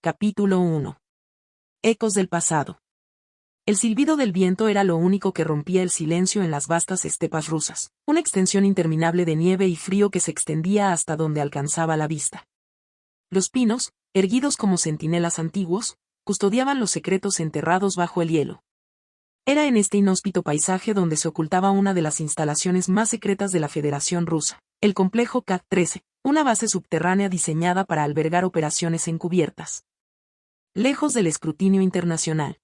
Capítulo 1. Ecos del pasado. El silbido del viento era lo único que rompía el silencio en las vastas estepas rusas, una extensión interminable de nieve y frío que se extendía hasta donde alcanzaba la vista. Los pinos, erguidos como centinelas antiguos, custodiaban los secretos enterrados bajo el hielo. Era en este inhóspito paisaje donde se ocultaba una de las instalaciones más secretas de la Federación Rusa, el complejo K-13, una base subterránea diseñada para albergar operaciones encubiertas. Lejos del escrutinio internacional.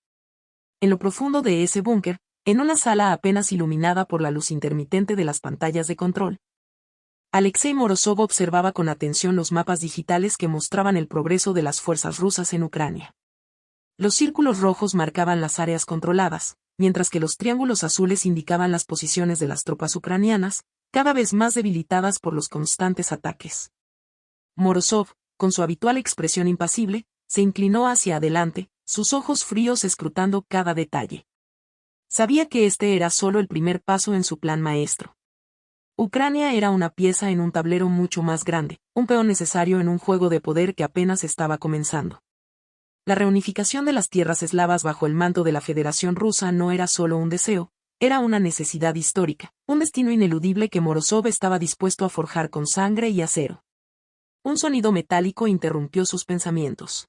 En lo profundo de ese búnker, en una sala apenas iluminada por la luz intermitente de las pantallas de control, Alexei Morozov observaba con atención los mapas digitales que mostraban el progreso de las fuerzas rusas en Ucrania. Los círculos rojos marcaban las áreas controladas, mientras que los triángulos azules indicaban las posiciones de las tropas ucranianas, cada vez más debilitadas por los constantes ataques. Morozov, con su habitual expresión impasible, se inclinó hacia adelante, sus ojos fríos escrutando cada detalle. Sabía que este era solo el primer paso en su plan maestro. Ucrania era una pieza en un tablero mucho más grande, un peón necesario en un juego de poder que apenas estaba comenzando. La reunificación de las tierras eslavas bajo el manto de la Federación Rusa no era solo un deseo, era una necesidad histórica, un destino ineludible que Morozov estaba dispuesto a forjar con sangre y acero. Un sonido metálico interrumpió sus pensamientos.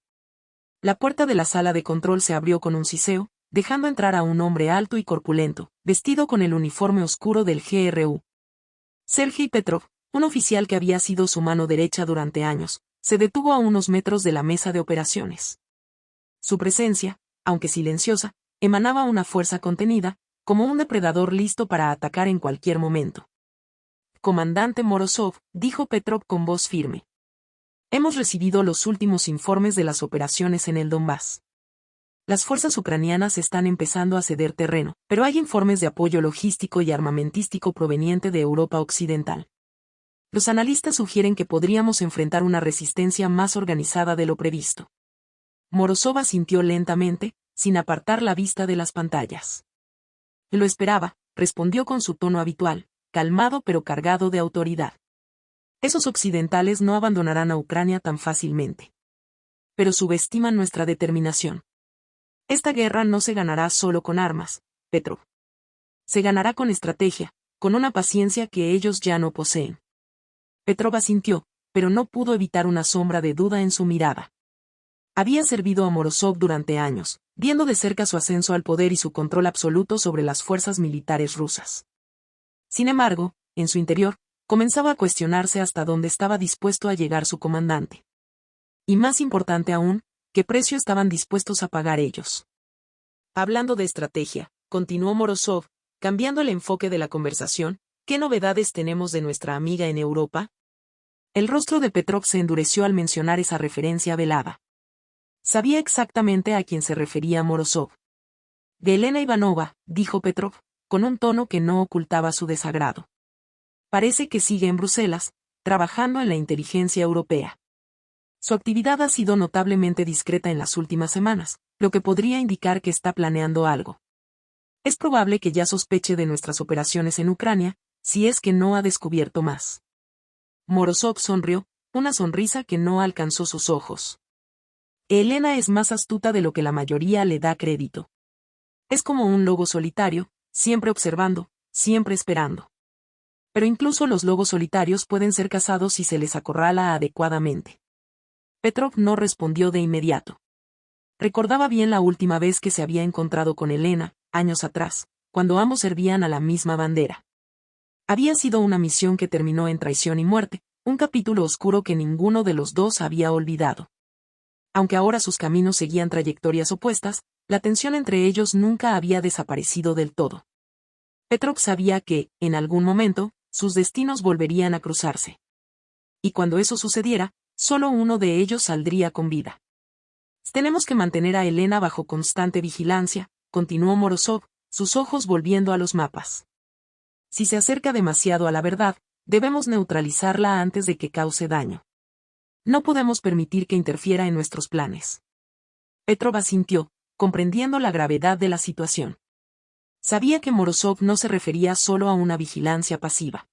La puerta de la sala de control se abrió con un siseo, dejando entrar a un hombre alto y corpulento, vestido con el uniforme oscuro del GRU. Sergei Petrov, un oficial que había sido su mano derecha durante años, se detuvo a unos metros de la mesa de operaciones. Su presencia, aunque silenciosa, emanaba una fuerza contenida, como un depredador listo para atacar en cualquier momento. Comandante Morozov, dijo Petrov con voz firme. Hemos recibido los últimos informes de las operaciones en el Donbass. Las fuerzas ucranianas están empezando a ceder terreno, pero hay informes de apoyo logístico y armamentístico proveniente de Europa Occidental. Los analistas sugieren que podríamos enfrentar una resistencia más organizada de lo previsto. Morozov asintió lentamente, sin apartar la vista de las pantallas. Lo esperaba, respondió con su tono habitual, calmado pero cargado de autoridad. Esos occidentales no abandonarán a Ucrania tan fácilmente. Pero subestiman nuestra determinación. Esta guerra no se ganará solo con armas, Petrov. Se ganará con estrategia, con una paciencia que ellos ya no poseen. Petrov asintió, pero no pudo evitar una sombra de duda en su mirada. Había servido a Morozov durante años, viendo de cerca su ascenso al poder y su control absoluto sobre las fuerzas militares rusas. Sin embargo, en su interior, comenzaba a cuestionarse hasta dónde estaba dispuesto a llegar su comandante. Y más importante aún, ¿qué precio estaban dispuestos a pagar ellos? Hablando de estrategia, continuó Morozov, cambiando el enfoque de la conversación, ¿qué novedades tenemos de nuestra amiga en Europa? El rostro de Petrov se endureció al mencionar esa referencia velada. Sabía exactamente a quién se refería Morozov. De Elena Ivanova, dijo Petrov, con un tono que no ocultaba su desagrado. Parece que sigue en Bruselas, trabajando en la inteligencia europea. Su actividad ha sido notablemente discreta en las últimas semanas, lo que podría indicar que está planeando algo. Es probable que ya sospeche de nuestras operaciones en Ucrania, si es que no ha descubierto más. Morozov sonrió, una sonrisa que no alcanzó sus ojos. Elena es más astuta de lo que la mayoría le da crédito. Es como un lobo solitario, siempre observando, siempre esperando. Pero incluso los lobos solitarios pueden ser cazados si se les acorrala adecuadamente. Petrov no respondió de inmediato. Recordaba bien la última vez que se había encontrado con Elena, años atrás, cuando ambos servían a la misma bandera. Había sido una misión que terminó en traición y muerte, un capítulo oscuro que ninguno de los dos había olvidado. Aunque ahora sus caminos seguían trayectorias opuestas, la tensión entre ellos nunca había desaparecido del todo. Petrov sabía que, en algún momento, sus destinos volverían a cruzarse. Y cuando eso sucediera, solo uno de ellos saldría con vida. Tenemos que mantener a Elena bajo constante vigilancia, continuó Morozov, sus ojos volviendo a los mapas. Si se acerca demasiado a la verdad, debemos neutralizarla antes de que cause daño. No podemos permitir que interfiera en nuestros planes. Petrov asintió, comprendiendo la gravedad de la situación. Sabía que Morozov no se refería solo a una vigilancia pasiva.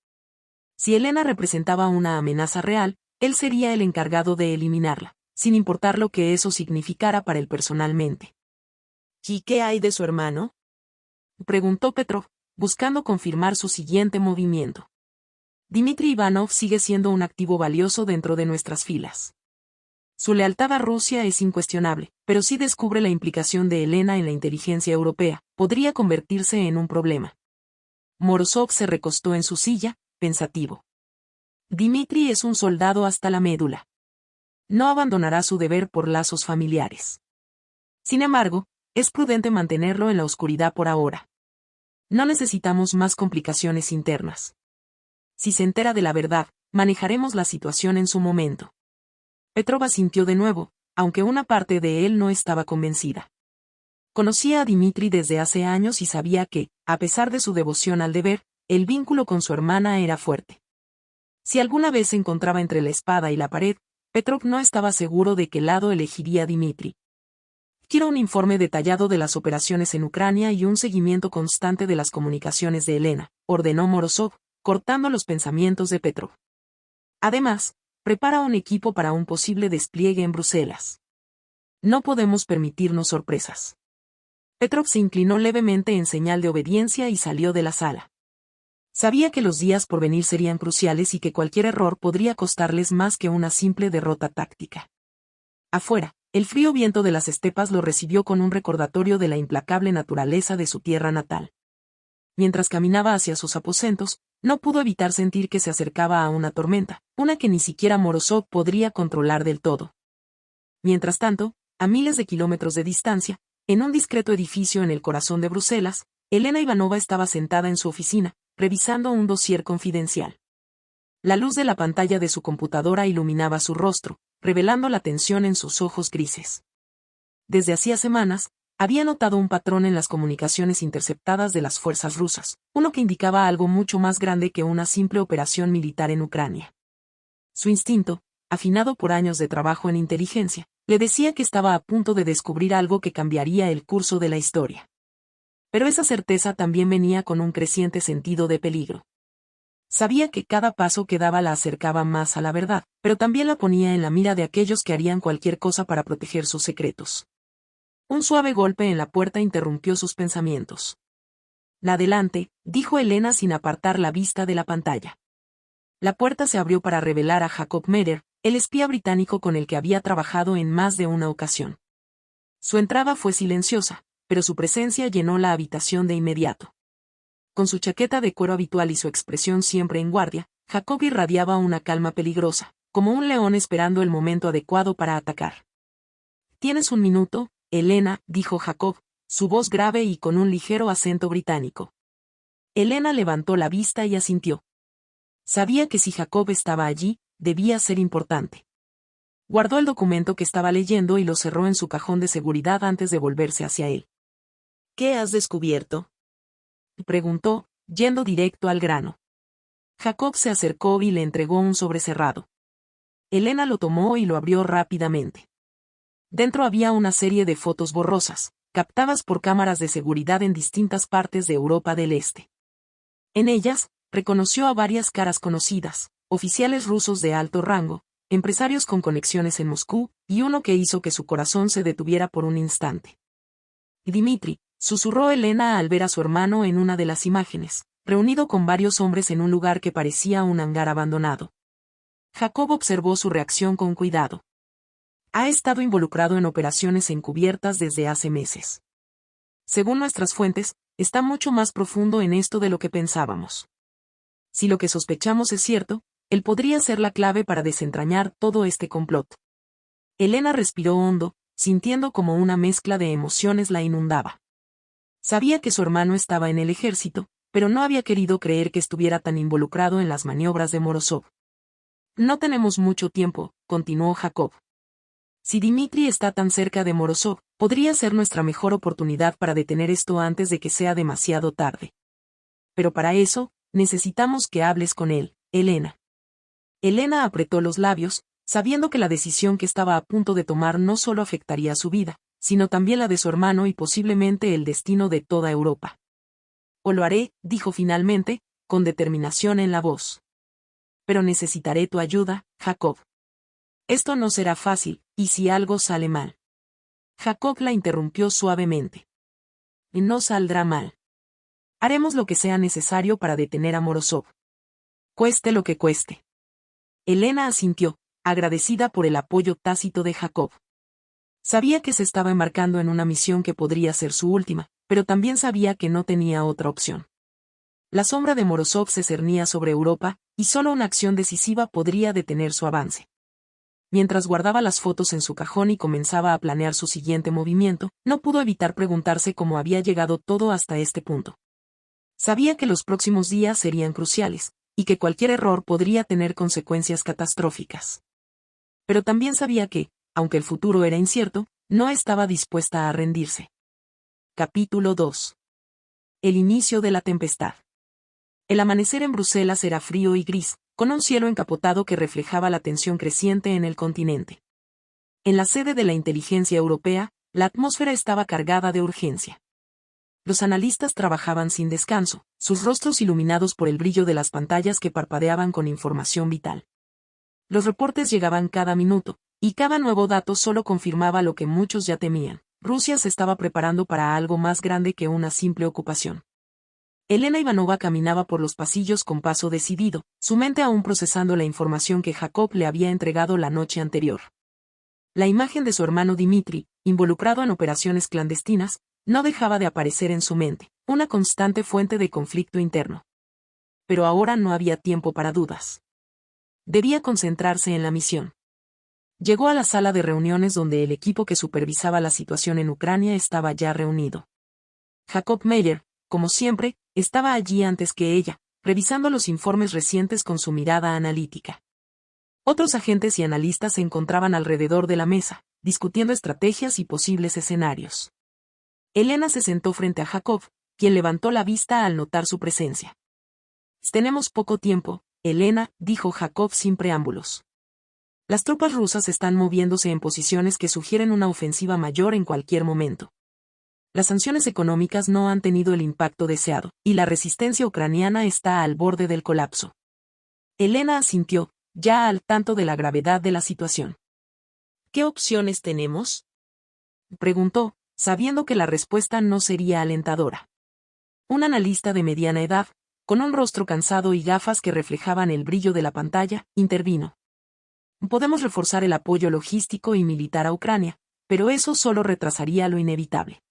Si Elena representaba una amenaza real, él sería el encargado de eliminarla, sin importar lo que eso significara para él personalmente. ¿Y qué hay de su hermano?, preguntó Petrov, buscando confirmar su siguiente movimiento. Dmitry Ivanov sigue siendo un activo valioso dentro de nuestras filas. Su lealtad a Rusia es incuestionable, pero si descubre la implicación de Elena en la inteligencia europea, podría convertirse en un problema. Morozov se recostó en su silla, pensativo. Dmitry es un soldado hasta la médula. No abandonará su deber por lazos familiares. Sin embargo, es prudente mantenerlo en la oscuridad por ahora. No necesitamos más complicaciones internas. Si se entera de la verdad, manejaremos la situación en su momento. Petrov asintió de nuevo, aunque una parte de él no estaba convencida. Conocía a Dmitry desde hace años y sabía que, a pesar de su devoción al deber, el vínculo con su hermana era fuerte. Si alguna vez se encontraba entre la espada y la pared, Petrov no estaba seguro de qué lado elegiría Dmitry. Quiero un informe detallado de las operaciones en Ucrania y un seguimiento constante de las comunicaciones de Elena, ordenó Morozov, cortando los pensamientos de Petrov. Además, prepara un equipo para un posible despliegue en Bruselas. No podemos permitirnos sorpresas. Petrov se inclinó levemente en señal de obediencia y salió de la sala. Sabía que los días por venir serían cruciales y que cualquier error podría costarles más que una simple derrota táctica. Afuera, el frío viento de las estepas lo recibió con un recordatorio de la implacable naturaleza de su tierra natal. Mientras caminaba hacia sus aposentos, no pudo evitar sentir que se acercaba a una tormenta, una que ni siquiera Morozov podría controlar del todo. Mientras tanto, a miles de kilómetros de distancia, en un discreto edificio en el corazón de Bruselas, Elena Ivanova estaba sentada en su oficina, revisando un dossier confidencial. La luz de la pantalla de su computadora iluminaba su rostro, revelando la tensión en sus ojos grises. Desde hacía semanas, había notado un patrón en las comunicaciones interceptadas de las fuerzas rusas, uno que indicaba algo mucho más grande que una simple operación militar en Ucrania. Su instinto, afinado por años de trabajo en inteligencia, le decía que estaba a punto de descubrir algo que cambiaría el curso de la historia. Pero esa certeza también venía con un creciente sentido de peligro. Sabía que cada paso que daba la acercaba más a la verdad, pero también la ponía en la mira de aquellos que harían cualquier cosa para proteger sus secretos. Un suave golpe en la puerta interrumpió sus pensamientos. Adelante, dijo Elena sin apartar la vista de la pantalla. La puerta se abrió para revelar a Jacob Merer, el espía británico con el que había trabajado en más de una ocasión. Su entrada fue silenciosa, pero su presencia llenó la habitación de inmediato. Con su chaqueta de cuero habitual y su expresión siempre en guardia, Jacob irradiaba una calma peligrosa, como un león esperando el momento adecuado para atacar. «¿Tienes un minuto, Elena?», dijo Jacob, su voz grave y con un ligero acento británico. Elena levantó la vista y asintió. Sabía que si Jacob estaba allí, debía ser importante. Guardó el documento que estaba leyendo y lo cerró en su cajón de seguridad antes de volverse hacia él. «¿Qué has descubierto?», preguntó, yendo directo al grano. Jacob se acercó y le entregó un sobre cerrado. Elena lo tomó y lo abrió rápidamente. Dentro había una serie de fotos borrosas, captadas por cámaras de seguridad en distintas partes de Europa del Este. En ellas, reconoció a varias caras conocidas, oficiales rusos de alto rango, empresarios con conexiones en Moscú, y uno que hizo que su corazón se detuviera por un instante. «Dmitry», susurró Elena al ver a su hermano en una de las imágenes, reunido con varios hombres en un lugar que parecía un hangar abandonado. Jacob observó su reacción con cuidado. Ha estado involucrado en operaciones encubiertas desde hace meses. Según nuestras fuentes, está mucho más profundo en esto de lo que pensábamos. Si lo que sospechamos es cierto, él podría ser la clave para desentrañar todo este complot. Elena respiró hondo, sintiendo como una mezcla de emociones la inundaba. Sabía que su hermano estaba en el ejército, pero no había querido creer que estuviera tan involucrado en las maniobras de Morozov. «No tenemos mucho tiempo», continuó Jacob. «Si Dmitry está tan cerca de Morozov, podría ser nuestra mejor oportunidad para detener esto antes de que sea demasiado tarde. Pero para eso, necesitamos que hables con él, Elena». Elena apretó los labios, sabiendo que la decisión que estaba a punto de tomar no solo afectaría su vida, sino también la de su hermano y posiblemente el destino de toda Europa. «O lo haré», dijo finalmente, con determinación en la voz. «Pero necesitaré tu ayuda, Jacob. Esto no será fácil, ¿Y si algo sale mal? Jacob la interrumpió suavemente. No saldrá mal. Haremos lo que sea necesario para detener a Morozov. Cueste lo que cueste. Elena asintió, agradecida por el apoyo tácito de Jacob. Sabía que se estaba embarcando en una misión que podría ser su última, pero también sabía que no tenía otra opción. La sombra de Morozov se cernía sobre Europa, y solo una acción decisiva podría detener su avance. Mientras guardaba las fotos en su cajón y comenzaba a planear su siguiente movimiento, no pudo evitar preguntarse cómo había llegado todo hasta este punto. Sabía que los próximos días serían cruciales, y que cualquier error podría tener consecuencias catastróficas. Pero también sabía que, aunque el futuro era incierto, no estaba dispuesta a rendirse. Capítulo 2. El inicio de la tempestad. El amanecer en Bruselas era frío y gris, con un cielo encapotado que reflejaba la tensión creciente en el continente. En la sede de la inteligencia europea, la atmósfera estaba cargada de urgencia. Los analistas trabajaban sin descanso, sus rostros iluminados por el brillo de las pantallas que parpadeaban con información vital. Los reportes llegaban cada minuto, y cada nuevo dato solo confirmaba lo que muchos ya temían: Rusia se estaba preparando para algo más grande que una simple ocupación. Elena Ivanova caminaba por los pasillos con paso decidido, su mente aún procesando la información que Jacob le había entregado la noche anterior. La imagen de su hermano Dmitri, involucrado en operaciones clandestinas, no dejaba de aparecer en su mente, una constante fuente de conflicto interno. Pero ahora no había tiempo para dudas. Debía concentrarse en la misión. Llegó a la sala de reuniones donde el equipo que supervisaba la situación en Ucrania estaba ya reunido. Jacob Meyer, como siempre, estaba allí antes que ella, revisando los informes recientes con su mirada analítica. Otros agentes y analistas se encontraban alrededor de la mesa, discutiendo estrategias y posibles escenarios. Elena se sentó frente a Jacob, quien levantó la vista al notar su presencia. Tenemos poco tiempo, Elena, dijo Jacob sin preámbulos. Las tropas rusas están moviéndose en posiciones que sugieren una ofensiva mayor en cualquier momento. Las sanciones económicas no han tenido el impacto deseado, y la resistencia ucraniana está al borde del colapso. Elena asintió, ya al tanto de la gravedad de la situación. ¿Qué opciones tenemos?, preguntó, sabiendo que la respuesta no sería alentadora. Un analista de mediana edad, con un rostro cansado y gafas que reflejaban el brillo de la pantalla, intervino. Podemos reforzar el apoyo logístico y militar a Ucrania, pero eso solo retrasaría lo inevitable.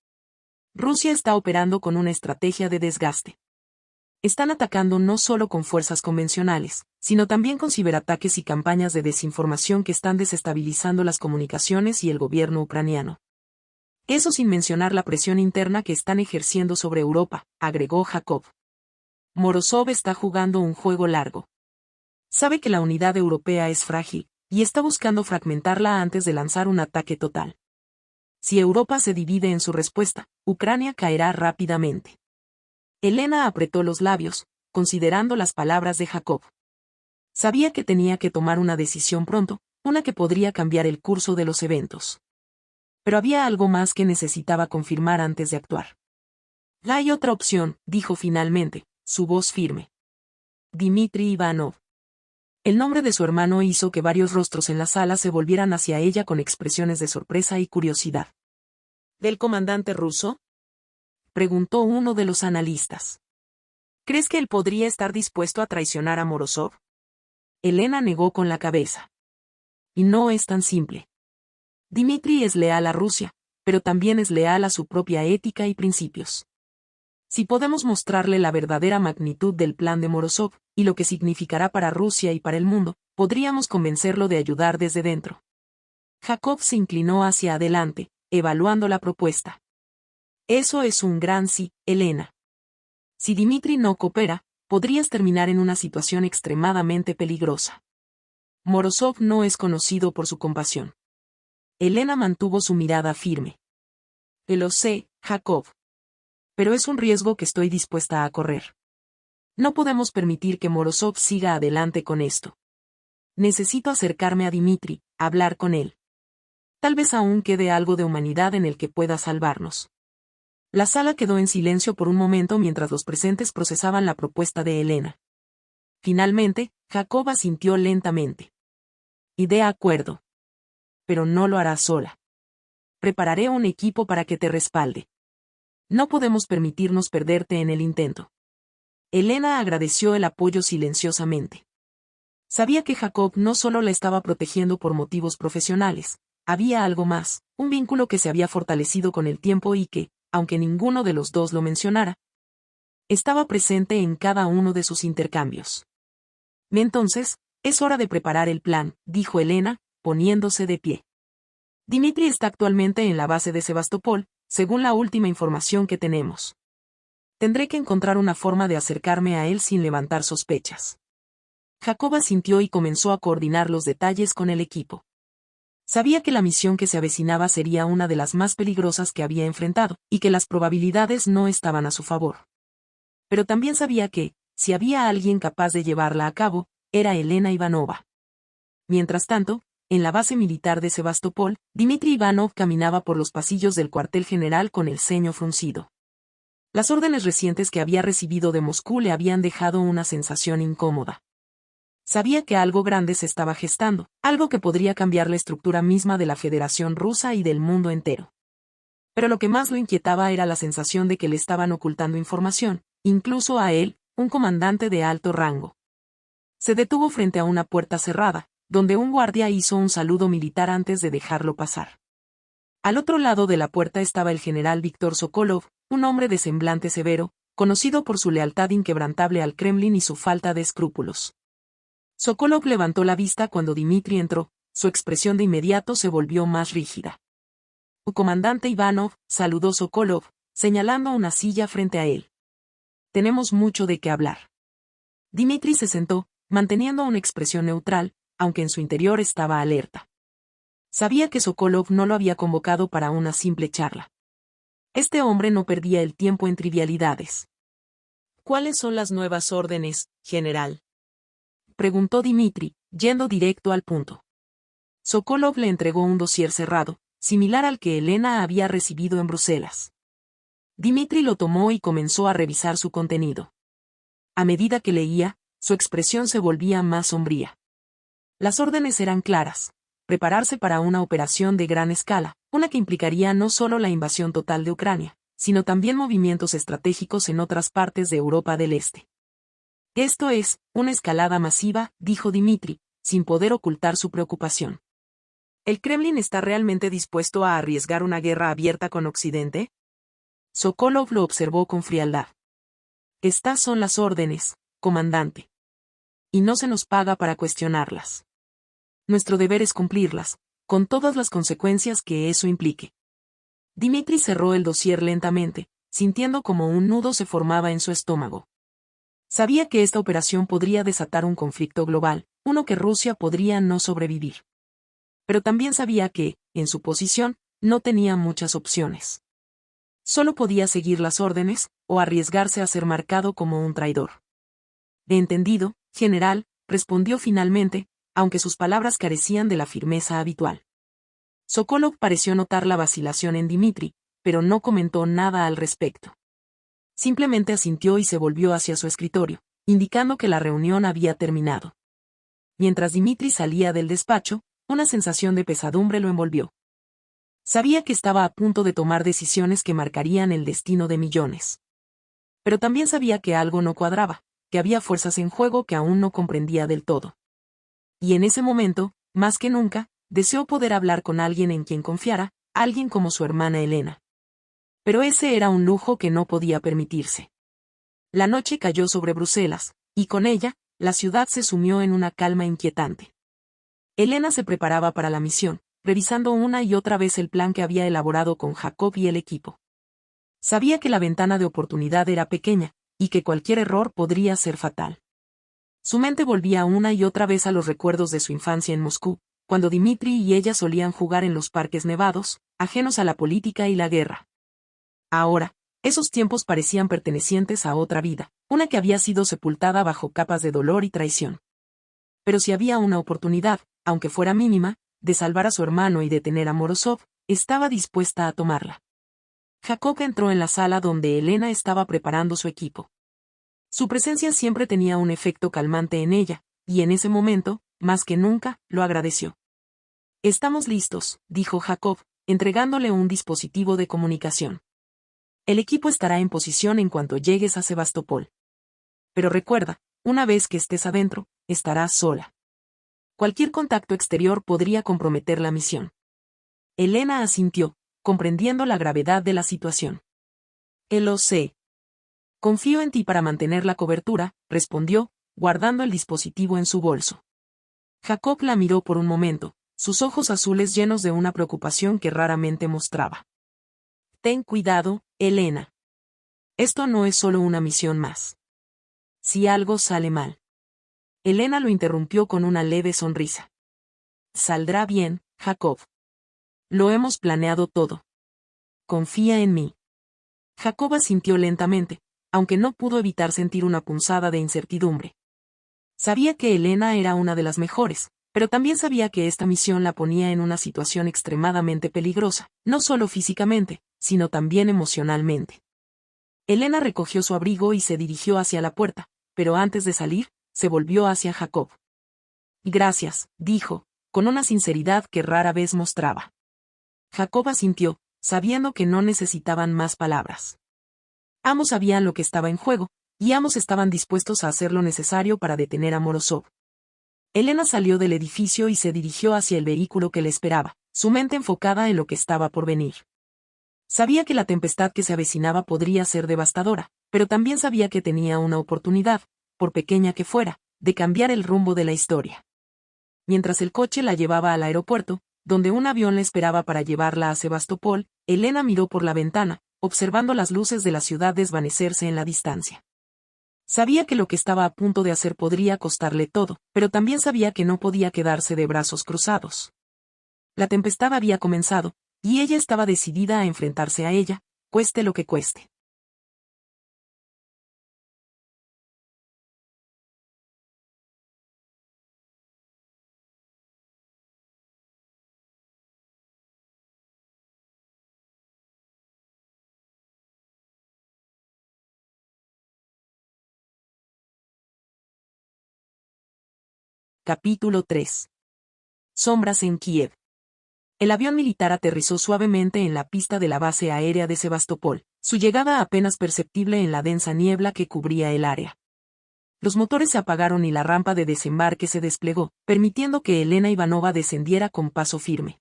Rusia está operando con una estrategia de desgaste. Están atacando no solo con fuerzas convencionales, sino también con ciberataques y campañas de desinformación que están desestabilizando las comunicaciones y el gobierno ucraniano. Eso sin mencionar la presión interna que están ejerciendo sobre Europa, agregó Jacob. Morozov está jugando un juego largo. Sabe que la unidad europea es frágil, y está buscando fragmentarla antes de lanzar un ataque total. Si Europa se divide en su respuesta, Ucrania caerá rápidamente. Elena apretó los labios, considerando las palabras de Jacob. Sabía que tenía que tomar una decisión pronto, una que podría cambiar el curso de los eventos. Pero había algo más que necesitaba confirmar antes de actuar. Hay otra opción, dijo finalmente, su voz firme. Dmitri Ivanov. El nombre de su hermano hizo que varios rostros en la sala se volvieran hacia ella con expresiones de sorpresa y curiosidad. ¿Del comandante ruso?, preguntó uno de los analistas. ¿Crees que él podría estar dispuesto a traicionar a Morozov? Elena negó con la cabeza. Y no es tan simple. Dmitri es leal a Rusia, pero también es leal a su propia ética y principios. Si podemos mostrarle la verdadera magnitud del plan de Morozov, y lo que significará para Rusia y para el mundo, podríamos convencerlo de ayudar desde dentro. Jacob se inclinó hacia adelante, evaluando la propuesta. Eso es un gran sí, Elena. Si Dmitri no coopera, podrías terminar en una situación extremadamente peligrosa. Morozov no es conocido por su compasión. Elena mantuvo su mirada firme. Lo sé, Jacob. Pero es un riesgo que estoy dispuesta a correr. No podemos permitir que Morozov siga adelante con esto. Necesito acercarme a Dmitri, hablar con él. Tal vez aún quede algo de humanidad en el que pueda salvarnos. La sala quedó en silencio por un momento mientras los presentes procesaban la propuesta de Elena. Finalmente, Jacob asintió lentamente. Y de acuerdo. pero no lo harás sola. Prepararé un equipo para que te respalde. No podemos permitirnos perderte en el intento. Helena agradeció el apoyo silenciosamente. Sabía que Jacob no solo la estaba protegiendo por motivos profesionales, había algo más, un vínculo que se había fortalecido con el tiempo y que, aunque ninguno de los dos lo mencionara, estaba presente en cada uno de sus intercambios. Entonces, es hora de preparar el plan, dijo Helena, poniéndose de pie. Dimitri está actualmente en la base de Sebastopol, según la última información que tenemos. Tendré que encontrar una forma de acercarme a él sin levantar sospechas. Jacob asintió y comenzó a coordinar los detalles con el equipo. Sabía que la misión que se avecinaba sería una de las más peligrosas que había enfrentado, y que las probabilidades no estaban a su favor. Pero también sabía que, si había alguien capaz de llevarla a cabo, era Elena Ivanova. Mientras tanto, en la base militar de Sebastopol, Dmitri Ivanov caminaba por los pasillos del cuartel general con el ceño fruncido. Las órdenes recientes que había recibido de Moscú le habían dejado una sensación incómoda. Sabía que algo grande se estaba gestando, algo que podría cambiar la estructura misma de la Federación Rusa y del mundo entero. Pero lo que más lo inquietaba era la sensación de que le estaban ocultando información, incluso a él, un comandante de alto rango. Se detuvo frente a una puerta cerrada, donde un guardia hizo un saludo militar antes de dejarlo pasar. Al otro lado de la puerta estaba el general Víktor Sokolov, un hombre de semblante severo, conocido por su lealtad inquebrantable al Kremlin y su falta de escrúpulos. Sokolov levantó la vista cuando Dmitri entró, su expresión de inmediato se volvió más rígida. Comandante Ivanov, saludó Sokolov, señalando una silla frente a él. Tenemos mucho de qué hablar. Dmitri se sentó, manteniendo una expresión neutral, aunque en su interior estaba alerta. Sabía que Sokolov no lo había convocado para una simple charla. Este hombre no perdía el tiempo en trivialidades. ¿Cuáles son las nuevas órdenes, general?, preguntó Dmitri, yendo directo al punto. Sokolov le entregó un dossier cerrado, similar al que Helena había recibido en Bruselas. Dmitri lo tomó y comenzó a revisar su contenido. A medida que leía, su expresión se volvía más sombría. Las órdenes eran claras: prepararse para una operación de gran escala, una que implicaría no solo la invasión total de Ucrania, sino también movimientos estratégicos en otras partes de Europa del Este. Esto es, una escalada masiva, dijo Dmitri, sin poder ocultar su preocupación. ¿El Kremlin está realmente dispuesto a arriesgar una guerra abierta con Occidente? Sokolov lo observó con frialdad. Estas son las órdenes, comandante. Y no se nos paga para cuestionarlas. Nuestro deber es cumplirlas, con todas las consecuencias que eso implique. Dmitri cerró el dossier lentamente, sintiendo como un nudo se formaba en su estómago. Sabía que esta operación podría desatar un conflicto global, uno que Rusia podría no sobrevivir. Pero también sabía que, en su posición, no tenía muchas opciones. Solo podía seguir las órdenes, o arriesgarse a ser marcado como un traidor. «He entendido, general», respondió finalmente, aunque sus palabras carecían de la firmeza habitual. Sokolov pareció notar la vacilación en Dmitri, pero no comentó nada al respecto. Simplemente asintió y se volvió hacia su escritorio, indicando que la reunión había terminado. Mientras Dmitri salía del despacho, una sensación de pesadumbre lo envolvió. Sabía que estaba a punto de tomar decisiones que marcarían el destino de millones. Pero también sabía que algo no cuadraba, que había fuerzas en juego que aún no comprendía del todo. Y en ese momento, más que nunca, deseó poder hablar con alguien en quien confiara, alguien como su hermana Helena. Pero ese era un lujo que no podía permitirse. La noche cayó sobre Bruselas, y con ella, la ciudad se sumió en una calma inquietante. Helena se preparaba para la misión, revisando una y otra vez el plan que había elaborado con Jacob y el equipo. Sabía que la ventana de oportunidad era pequeña, y que cualquier error podría ser fatal. Su mente volvía una y otra vez a los recuerdos de su infancia en Moscú, cuando Dmitri y ella solían jugar en los parques nevados, ajenos a la política y la guerra. Ahora, esos tiempos parecían pertenecientes a otra vida, una que había sido sepultada bajo capas de dolor y traición. Pero si había una oportunidad, aunque fuera mínima, de salvar a su hermano y detener a Morozov, estaba dispuesta a tomarla. Jacob entró en la sala donde Helena estaba preparando su equipo. Su presencia siempre tenía un efecto calmante en ella, y en ese momento, más que nunca, lo agradeció. Estamos listos, dijo Jacob, entregándole un dispositivo de comunicación. El equipo estará en posición en cuanto llegues a Sebastopol. Pero recuerda, una vez que estés adentro, estarás sola. Cualquier contacto exterior podría comprometer la misión. Elena asintió, comprendiendo la gravedad de la situación. Lo sé. Confío en ti para mantener la cobertura, respondió, guardando el dispositivo en su bolso. Jacob la miró por un momento, sus ojos azules llenos de una preocupación que raramente mostraba. Ten cuidado, Elena. Esto no es solo una misión más. Si algo sale mal. Elena lo interrumpió con una leve sonrisa. Saldrá bien, Jacob. Lo hemos planeado todo. Confía en mí. Jacob asintió lentamente, aunque no pudo evitar sentir una punzada de incertidumbre. Sabía que Elena era una de las mejores, pero también sabía que esta misión la ponía en una situación extremadamente peligrosa, no solo físicamente, sino también emocionalmente. Elena recogió su abrigo y se dirigió hacia la puerta, pero antes de salir, se volvió hacia Jacob. Gracias, dijo, con una sinceridad que rara vez mostraba. Jacob asintió, sabiendo que no necesitaban más palabras. Ambos sabían lo que estaba en juego, y ambos estaban dispuestos a hacer lo necesario para detener a Morozov. Elena salió del edificio y se dirigió hacia el vehículo que le esperaba, su mente enfocada en lo que estaba por venir. Sabía que la tempestad que se avecinaba podría ser devastadora, pero también sabía que tenía una oportunidad, por pequeña que fuera, de cambiar el rumbo de la historia. Mientras el coche la llevaba al aeropuerto, donde un avión le esperaba para llevarla a Sebastopol, Elena miró por la ventana, observando las luces de la ciudad desvanecerse en la distancia. Sabía que lo que estaba a punto de hacer podría costarle todo, pero también sabía que no podía quedarse de brazos cruzados. La tempestad había comenzado, y ella estaba decidida a enfrentarse a ella, cueste lo que cueste. Capítulo 3. Sombras en Kiev. El avión militar aterrizó suavemente en la pista de la base aérea de Sebastopol, su llegada apenas perceptible en la densa niebla que cubría el área. Los motores se apagaron y la rampa de desembarque se desplegó, permitiendo que Elena Ivanova descendiera con paso firme.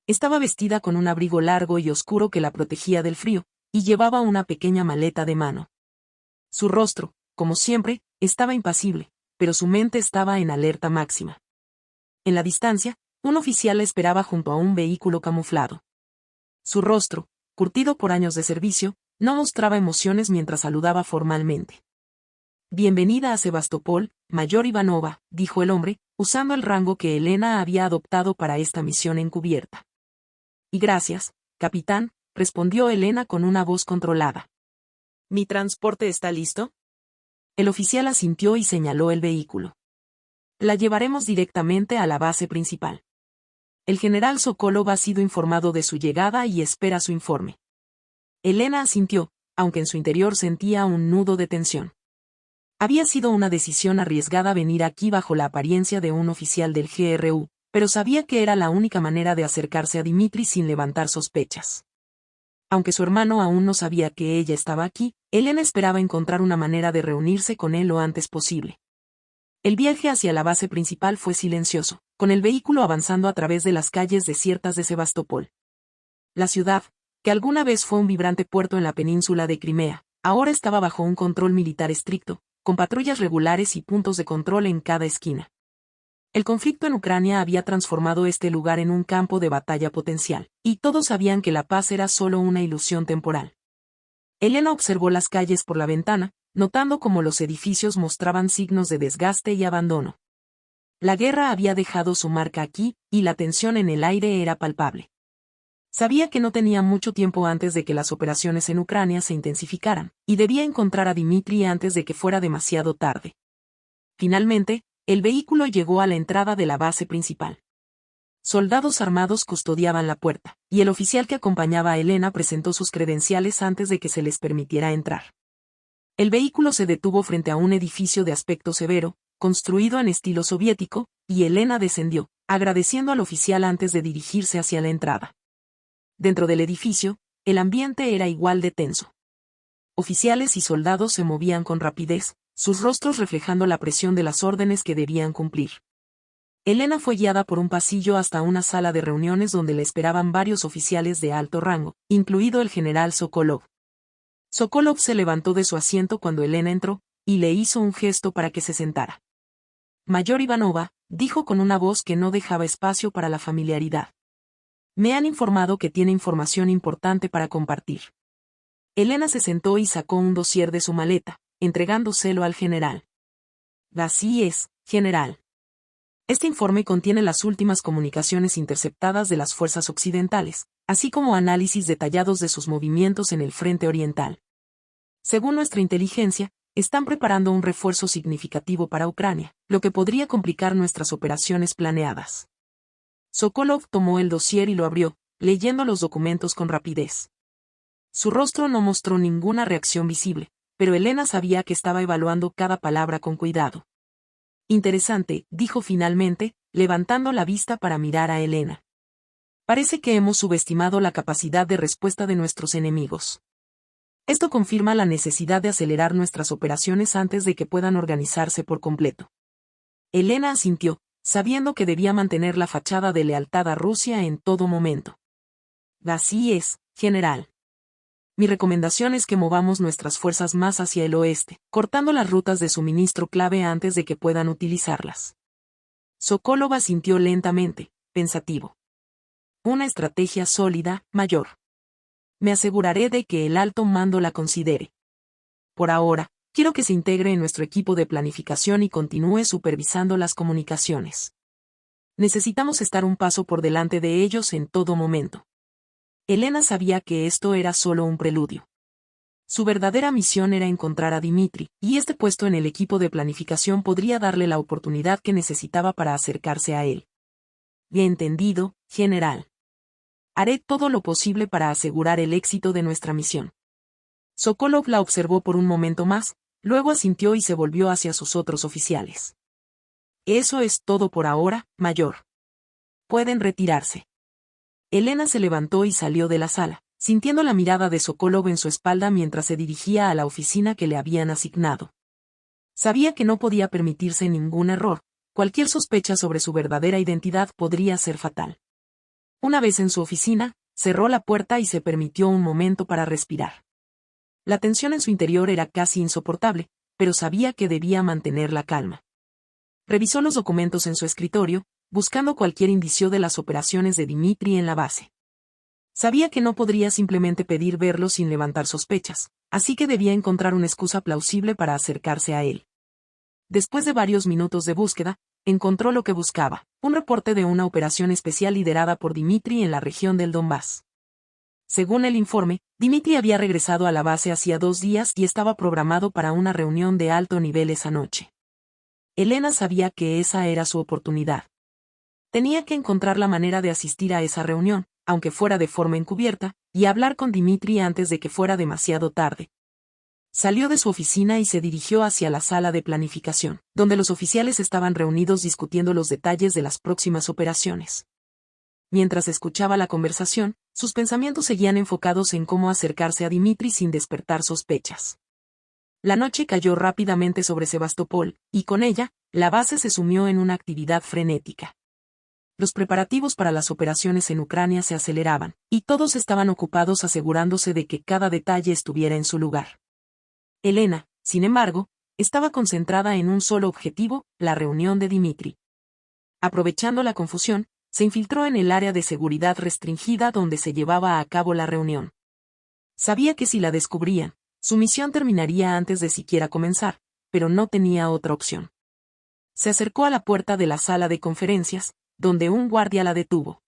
Estaba vestida con un abrigo largo y oscuro que la protegía del frío, y llevaba una pequeña maleta de mano. Su rostro, como siempre, estaba impasible, pero su mente estaba en alerta máxima. En la distancia, un oficial la esperaba junto a un vehículo camuflado. Su rostro, curtido por años de servicio, no mostraba emociones mientras saludaba formalmente. Bienvenida a Sebastopol, Mayor Ivanova, dijo el hombre, usando el rango que Elena había adoptado para esta misión encubierta. Y gracias, capitán, respondió Elena con una voz controlada. ¿Mi transporte está listo? El oficial asintió y señaló el vehículo. La llevaremos directamente a la base principal. El general Sokolov ha sido informado de su llegada y espera su informe. Elena asintió, aunque en su interior sentía un nudo de tensión. Había sido una decisión arriesgada venir aquí bajo la apariencia de un oficial del GRU, pero sabía que era la única manera de acercarse a Dmitri sin levantar sospechas. Aunque su hermano aún no sabía que ella estaba aquí, Elena esperaba encontrar una manera de reunirse con él lo antes posible. El viaje hacia la base principal fue silencioso, con el vehículo avanzando a través de las calles desiertas de Sebastopol. La ciudad, que alguna vez fue un vibrante puerto en la península de Crimea, ahora estaba bajo un control militar estricto, con patrullas regulares y puntos de control en cada esquina. El conflicto en Ucrania había transformado este lugar en un campo de batalla potencial, y todos sabían que la paz era solo una ilusión temporal. Elena observó las calles por la ventana, notando cómo los edificios mostraban signos de desgaste y abandono. La guerra había dejado su marca aquí, y la tensión en el aire era palpable. Sabía que no tenía mucho tiempo antes de que las operaciones en Ucrania se intensificaran, y debía encontrar a Dmitri antes de que fuera demasiado tarde. Finalmente, el vehículo llegó a la entrada de la base principal. Soldados armados custodiaban la puerta, y el oficial que acompañaba a Elena presentó sus credenciales antes de que se les permitiera entrar. El vehículo se detuvo frente a un edificio de aspecto severo, construido en estilo soviético, y Elena descendió, agradeciendo al oficial antes de dirigirse hacia la entrada. Dentro del edificio, el ambiente era igual de tenso. Oficiales y soldados se movían con rapidez, sus rostros reflejando la presión de las órdenes que debían cumplir. Elena fue guiada por un pasillo hasta una sala de reuniones donde le esperaban varios oficiales de alto rango, incluido el general Sokolov. Sokolov se levantó de su asiento cuando Elena entró, y le hizo un gesto para que se sentara. Mayor Ivanova, dijo con una voz que no dejaba espacio para la familiaridad. Me han informado que tiene información importante para compartir. Elena se sentó y sacó un dossier de su maleta, entregándoselo al general. Así es, general. Este informe contiene las últimas comunicaciones interceptadas de las fuerzas occidentales, así como análisis detallados de sus movimientos en el frente oriental. Según nuestra inteligencia, están preparando un refuerzo significativo para Ucrania, lo que podría complicar nuestras operaciones planeadas. Sokolov tomó el dossier y lo abrió, leyendo los documentos con rapidez. Su rostro no mostró ninguna reacción visible, pero Elena sabía que estaba evaluando cada palabra con cuidado. Interesante, dijo finalmente, levantando la vista para mirar a Elena. Parece que hemos subestimado la capacidad de respuesta de nuestros enemigos. Esto confirma la necesidad de acelerar nuestras operaciones antes de que puedan organizarse por completo. Elena asintió, sabiendo que debía mantener la fachada de lealtad a Rusia en todo momento. Así es, general. Mi recomendación es que movamos nuestras fuerzas más hacia el oeste, cortando las rutas de suministro clave antes de que puedan utilizarlas. Sokolov asintió lentamente, pensativo. Una estrategia sólida, mayor. Me aseguraré de que el alto mando la considere. Por ahora, quiero que se integre en nuestro equipo de planificación y continúe supervisando las comunicaciones. Necesitamos estar un paso por delante de ellos en todo momento. Elena sabía que esto era solo un preludio. Su verdadera misión era encontrar a Dmitri, y este puesto en el equipo de planificación podría darle la oportunidad que necesitaba para acercarse a él. Bien entendido, general. Haré todo lo posible para asegurar el éxito de nuestra misión. Sokolov la observó por un momento más, luego asintió y se volvió hacia sus otros oficiales. Eso es todo por ahora, mayor. Pueden retirarse. Elena se levantó y salió de la sala, sintiendo la mirada de Sokolov en su espalda mientras se dirigía a la oficina que le habían asignado. Sabía que no podía permitirse ningún error, cualquier sospecha sobre su verdadera identidad podría ser fatal. Una vez en su oficina, cerró la puerta y se permitió un momento para respirar. La tensión en su interior era casi insoportable, pero sabía que debía mantener la calma. Revisó los documentos en su escritorio, buscando cualquier indicio de las operaciones de Dmitri en la base. Sabía que no podría simplemente pedir verlo sin levantar sospechas, así que debía encontrar una excusa plausible para acercarse a él. Después de varios minutos de búsqueda, encontró lo que buscaba, un reporte de una operación especial liderada por Dmitri en la región del Donbass. Según el informe, Dmitri había regresado a la base hacía 2 días y estaba programado para una reunión de alto nivel esa noche. Elena sabía que esa era su oportunidad. Tenía que encontrar la manera de asistir a esa reunión, aunque fuera de forma encubierta, y hablar con Dmitri antes de que fuera demasiado tarde. Salió de su oficina y se dirigió hacia la sala de planificación, donde los oficiales estaban reunidos discutiendo los detalles de las próximas operaciones. Mientras escuchaba la conversación, sus pensamientos seguían enfocados en cómo acercarse a Dmitri sin despertar sospechas. La noche cayó rápidamente sobre Sebastopol, y con ella, la base se sumió en una actividad frenética. Los preparativos para las operaciones en Ucrania se aceleraban, y todos estaban ocupados asegurándose de que cada detalle estuviera en su lugar. Elena, sin embargo, estaba concentrada en un solo objetivo, la reunión de Dmitri. Aprovechando la confusión, se infiltró en el área de seguridad restringida donde se llevaba a cabo la reunión. Sabía que si la descubrían, su misión terminaría antes de siquiera comenzar, pero no tenía otra opción. Se acercó a la puerta de la sala de conferencias, donde un guardia la detuvo.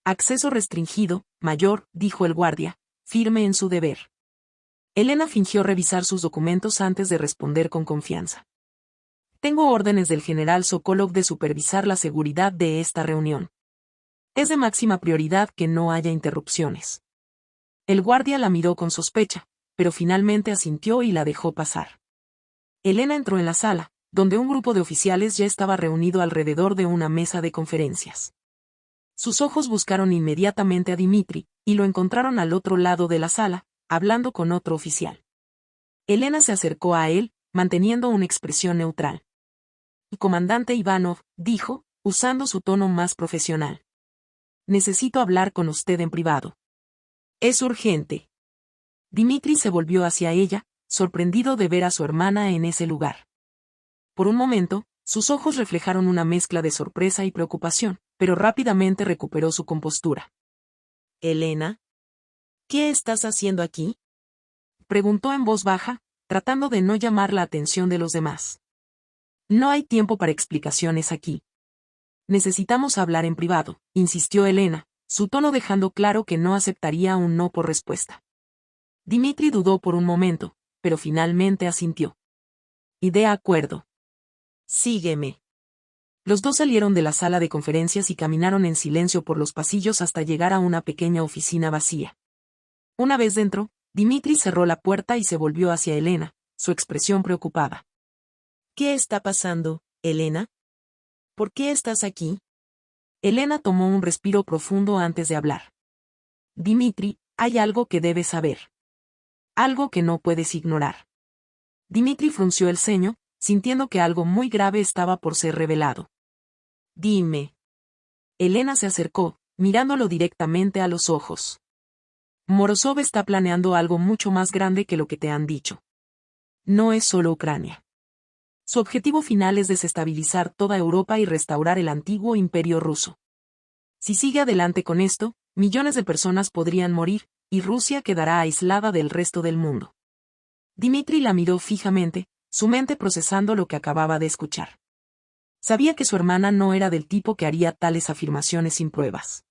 Acceso restringido, mayor, dijo el guardia, firme en su deber. Elena fingió revisar sus documentos antes de responder con confianza. Tengo órdenes del general Sokolov de supervisar la seguridad de esta reunión. Es de máxima prioridad que no haya interrupciones. El guardia la miró con sospecha, pero finalmente asintió y la dejó pasar. Elena entró en la sala, donde un grupo de oficiales ya estaba reunido alrededor de una mesa de conferencias. Sus ojos buscaron inmediatamente a Dimitri, y lo encontraron al otro lado de la sala, hablando con otro oficial. Elena se acercó a él, manteniendo una expresión neutral. «Comandante Ivanov», dijo, usando su tono más profesional. «Necesito hablar con usted en privado». «Es urgente». Dimitri se volvió hacia ella, sorprendido de ver a su hermana en ese lugar. Por un momento, sus ojos reflejaron una mezcla de sorpresa y preocupación, pero rápidamente recuperó su compostura. «Elena, ¿qué estás haciendo aquí?», preguntó en voz baja, tratando de no llamar la atención de los demás. «No hay tiempo para explicaciones aquí. Necesitamos hablar en privado», insistió Elena, su tono dejando claro que no aceptaría un no por respuesta. Dimitri dudó por un momento, pero finalmente asintió. «Y de acuerdo. Sígueme». Los dos salieron de la sala de conferencias y caminaron en silencio por los pasillos hasta llegar a una pequeña oficina vacía. Una vez dentro, Dimitri cerró la puerta y se volvió hacia Elena, su expresión preocupada. «¿Qué está pasando, Elena? ¿Por qué estás aquí?». Elena tomó un respiro profundo antes de hablar. «Dimitri, hay algo que debes saber. Algo que no puedes ignorar». Dimitri frunció el ceño, sintiendo que algo muy grave estaba por ser revelado. «Dime». Elena se acercó, mirándolo directamente a los ojos. «Morozov está planeando algo mucho más grande que lo que te han dicho. No es solo Ucrania. Su objetivo final es desestabilizar toda Europa y restaurar el antiguo imperio ruso. Si sigue adelante con esto, millones de personas podrían morir, y Rusia quedará aislada del resto del mundo». Dimitri la miró fijamente, su mente procesando lo que acababa de escuchar. Sabía que su hermana no era del tipo que haría tales afirmaciones sin pruebas.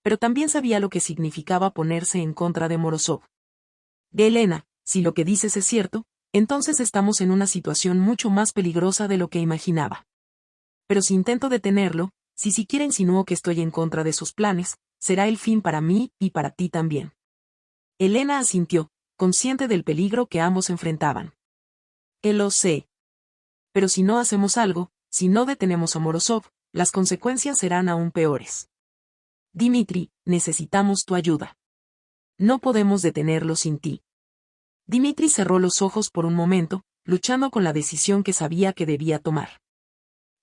Pero también sabía lo que significaba ponerse en contra de Morozov. «Elena, si lo que dices es cierto, entonces estamos en una situación mucho más peligrosa de lo que imaginaba. Pero si intento detenerlo, si siquiera insinúo que estoy en contra de sus planes, será el fin para mí y para ti también». Elena asintió, consciente del peligro que ambos enfrentaban. «Lo sé. Pero si no hacemos algo, si no detenemos a Morozov, las consecuencias serán aún peores. Dimitri, necesitamos tu ayuda. No podemos detenerlo sin ti». Dimitri cerró los ojos por un momento, luchando con la decisión que sabía que debía tomar.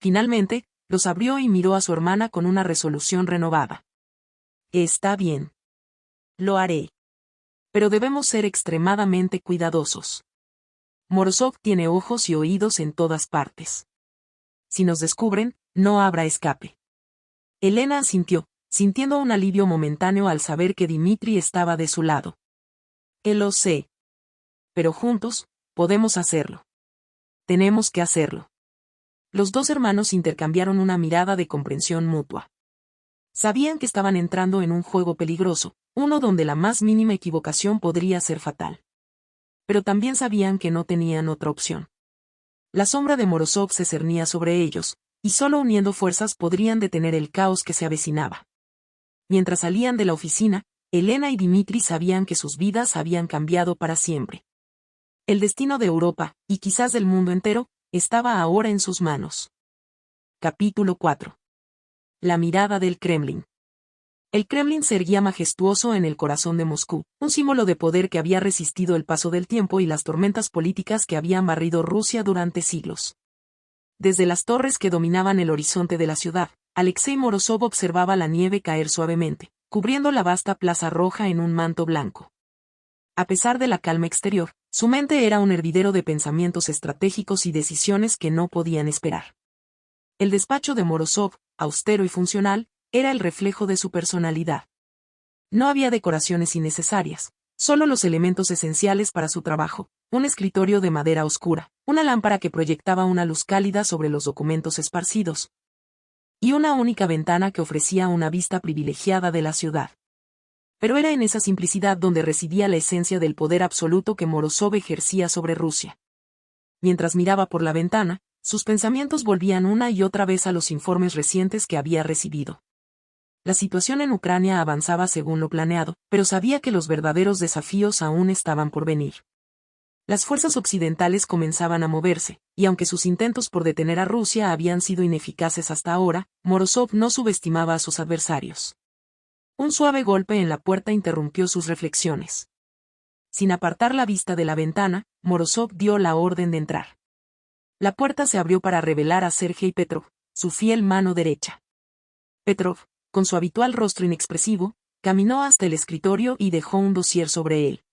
Finalmente, los abrió y miró a su hermana con una resolución renovada. «Está bien. Lo haré. Pero debemos ser extremadamente cuidadosos. Morozov tiene ojos y oídos en todas partes. Si nos descubren, no habrá escape». Elena asintió, sintiendo un alivio momentáneo al saber que Dimitri estaba de su lado. «Lo sé. Pero juntos, podemos hacerlo. Tenemos que hacerlo». Los dos hermanos intercambiaron una mirada de comprensión mutua. Sabían que estaban entrando en un juego peligroso, uno donde la más mínima equivocación podría ser fatal. Pero también sabían que no tenían otra opción. La sombra de Morozov se cernía sobre ellos, y solo uniendo fuerzas podrían detener el caos que se avecinaba. Mientras salían de la oficina, Elena y Dimitri sabían que sus vidas habían cambiado para siempre. El destino de Europa, y quizás del mundo entero, estaba ahora en sus manos. Capítulo 4. La mirada del Kremlin. El Kremlin se erguía majestuoso en el corazón de Moscú, un símbolo de poder que había resistido el paso del tiempo y las tormentas políticas que habían barrido Rusia durante siglos. Desde las torres que dominaban el horizonte de la ciudad, Alexei Morozov observaba la nieve caer suavemente, cubriendo la vasta plaza roja en un manto blanco. A pesar de la calma exterior, su mente era un hervidero de pensamientos estratégicos y decisiones que no podían esperar. El despacho de Morozov, austero y funcional, era el reflejo de su personalidad. No había decoraciones innecesarias, solo los elementos esenciales para su trabajo: un escritorio de madera oscura, una lámpara que proyectaba una luz cálida sobre los documentos esparcidos, y una única ventana que ofrecía una vista privilegiada de la ciudad. Pero era en esa simplicidad donde residía la esencia del poder absoluto que Morozov ejercía sobre Rusia. Mientras miraba por la ventana, sus pensamientos volvían una y otra vez a los informes recientes que había recibido. La situación en Ucrania avanzaba según lo planeado, pero sabía que los verdaderos desafíos aún estaban por venir. Las fuerzas occidentales comenzaban a moverse, y aunque sus intentos por detener a Rusia habían sido ineficaces hasta ahora, Morozov no subestimaba a sus adversarios. Un suave golpe en la puerta interrumpió sus reflexiones. Sin apartar la vista de la ventana, Morozov dio la orden de entrar. La puerta se abrió para revelar a Sergei Petrov, su fiel mano derecha. Petrov, con su habitual rostro inexpresivo, caminó hasta el escritorio y dejó un dossier sobre él.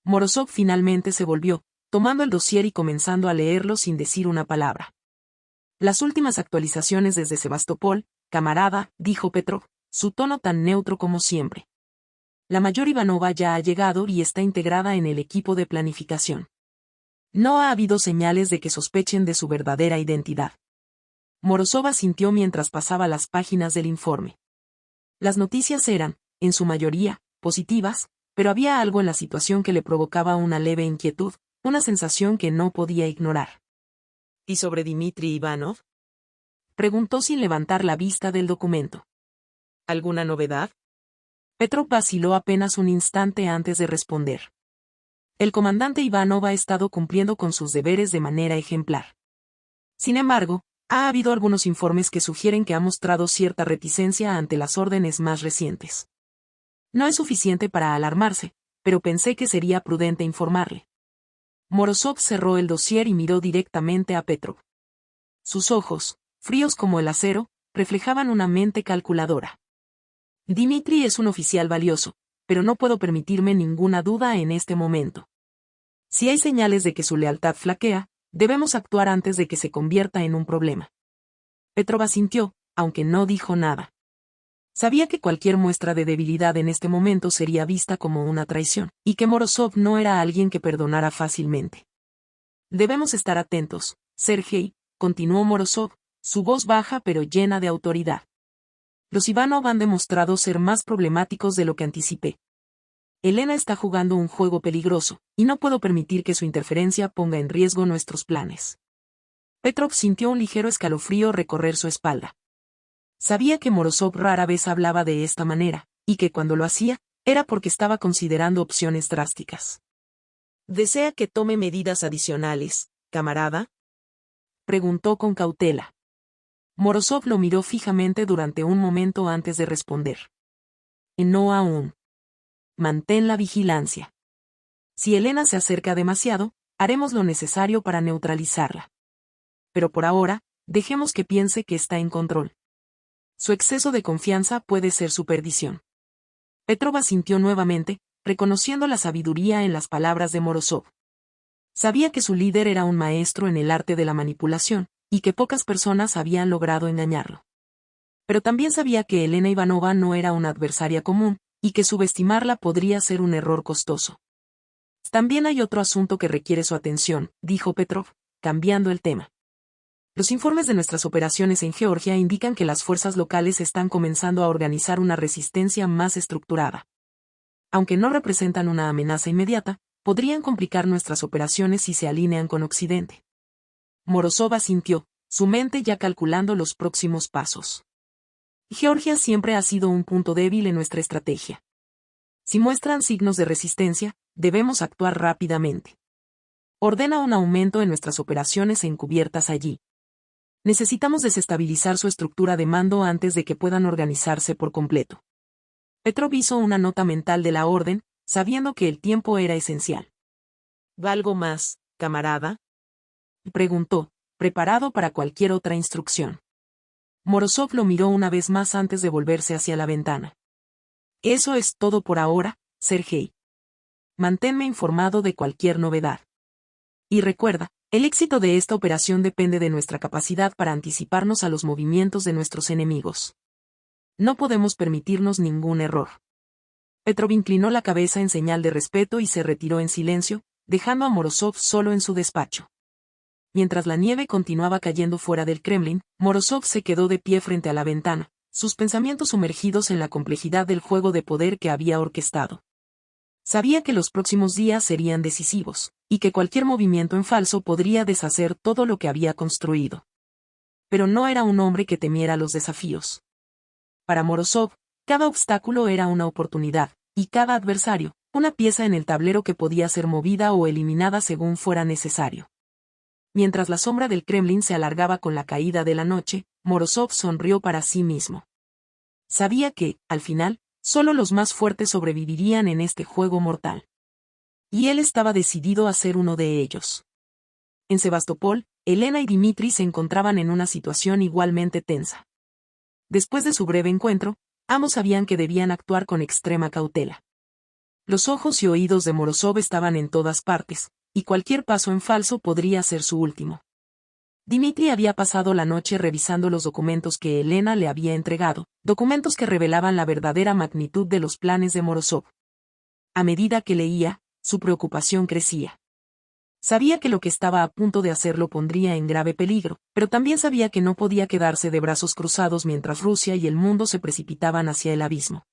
Morozov finalmente se volvió, tomando el dossier y comenzando a leerlo sin decir una palabra. Las últimas actualizaciones desde Sebastopol, camarada, dijo Petrov, su tono tan neutro como siempre. La mayor Ivanova ya ha llegado y está integrada en el equipo de planificación. No ha habido señales de que sospechen de su verdadera identidad. Morozov asintió mientras pasaba las páginas del informe. Las noticias eran, en su mayoría, positivas, pero había algo en la situación que le provocaba una leve inquietud, una sensación que no podía ignorar. ¿Y sobre Dmitri Ivanov? Preguntó sin levantar la vista del documento. ¿Alguna novedad? Petrov vaciló apenas un instante antes de responder. El comandante Ivanov ha estado cumpliendo con sus deberes de manera ejemplar. Sin embargo, ha habido algunos informes que sugieren que ha mostrado cierta reticencia ante las órdenes más recientes. No es suficiente para alarmarse, pero pensé que sería prudente informarle. Morozov cerró el dossier y miró directamente a Petrov. Sus ojos, fríos como el acero, reflejaban una mente calculadora. Dmitri es un oficial valioso, pero no puedo permitirme ninguna duda en este momento. Si hay señales de que su lealtad flaquea, debemos actuar antes de que se convierta en un problema. Petrov asintió, aunque no dijo nada. Sabía que cualquier muestra de debilidad en este momento sería vista como una traición, y que Morozov no era alguien que perdonara fácilmente. Debemos estar atentos, Sergei, continuó Morozov, su voz baja pero llena de autoridad. Los Ivanov han demostrado ser más problemáticos de lo que anticipé. Elena está jugando un juego peligroso, y no puedo permitir que su interferencia ponga en riesgo nuestros planes. Petrov sintió un ligero escalofrío recorrer su espalda. Sabía que Morozov rara vez hablaba de esta manera, y que cuando lo hacía, era porque estaba considerando opciones drásticas. ¿Desea que tome medidas adicionales, camarada? Preguntó con cautela. Morozov lo miró fijamente durante un momento antes de responder. No aún. Mantén la vigilancia. Si Elena se acerca demasiado, haremos lo necesario para neutralizarla. Pero por ahora, dejemos que piense que está en control. Su exceso de confianza puede ser su perdición. Petrov asintió nuevamente, reconociendo la sabiduría en las palabras de Morozov. Sabía que su líder era un maestro en el arte de la manipulación, y que pocas personas habían logrado engañarlo. Pero también sabía que Elena Ivanova no era una adversaria común, y que subestimarla podría ser un error costoso. También hay otro asunto que requiere su atención, dijo Petrov, cambiando el tema. Los informes de nuestras operaciones en Georgia indican que las fuerzas locales están comenzando a organizar una resistencia más estructurada. Aunque no representan una amenaza inmediata, podrían complicar nuestras operaciones si se alinean con Occidente. Morozov asintió, su mente ya calculando los próximos pasos. Georgia siempre ha sido un punto débil en nuestra estrategia. Si muestran signos de resistencia, debemos actuar rápidamente. Ordena un aumento en nuestras operaciones encubiertas allí. Necesitamos desestabilizar su estructura de mando antes de que puedan organizarse por completo. Petrov hizo una nota mental de la orden, sabiendo que el tiempo era esencial. ¿Algo más, camarada? Preguntó, preparado para cualquier otra instrucción. Morozov lo miró una vez más antes de volverse hacia la ventana. Eso es todo por ahora, Sergei. Manténme informado de cualquier novedad. Y recuerda, el éxito de esta operación depende de nuestra capacidad para anticiparnos a los movimientos de nuestros enemigos. No podemos permitirnos ningún error. Petrov inclinó la cabeza en señal de respeto y se retiró en silencio, dejando a Morozov solo en su despacho. Mientras la nieve continuaba cayendo fuera del Kremlin, Morozov se quedó de pie frente a la ventana, sus pensamientos sumergidos en la complejidad del juego de poder que había orquestado. Sabía que los próximos días serían decisivos, y que cualquier movimiento en falso podría deshacer todo lo que había construido. Pero no era un hombre que temiera los desafíos. Para Morozov, cada obstáculo era una oportunidad, y cada adversario, una pieza en el tablero que podía ser movida o eliminada según fuera necesario. Mientras la sombra del Kremlin se alargaba con la caída de la noche, Morozov sonrió para sí mismo. Sabía que, al final, solo los más fuertes sobrevivirían en este juego mortal. Y él estaba decidido a ser uno de ellos. En Sebastopol, Elena y Dmitri se encontraban en una situación igualmente tensa. Después de su breve encuentro, ambos sabían que debían actuar con extrema cautela. Los ojos y oídos de Morozov estaban en todas partes, y cualquier paso en falso podría ser su último. Dmitri había pasado la noche revisando los documentos que Elena le había entregado, documentos que revelaban la verdadera magnitud de los planes de Morozov. A medida que leía, su preocupación crecía. Sabía que lo que estaba a punto de hacer lo pondría en grave peligro, pero también sabía que no podía quedarse de brazos cruzados mientras Rusia y el mundo se precipitaban hacia el abismo.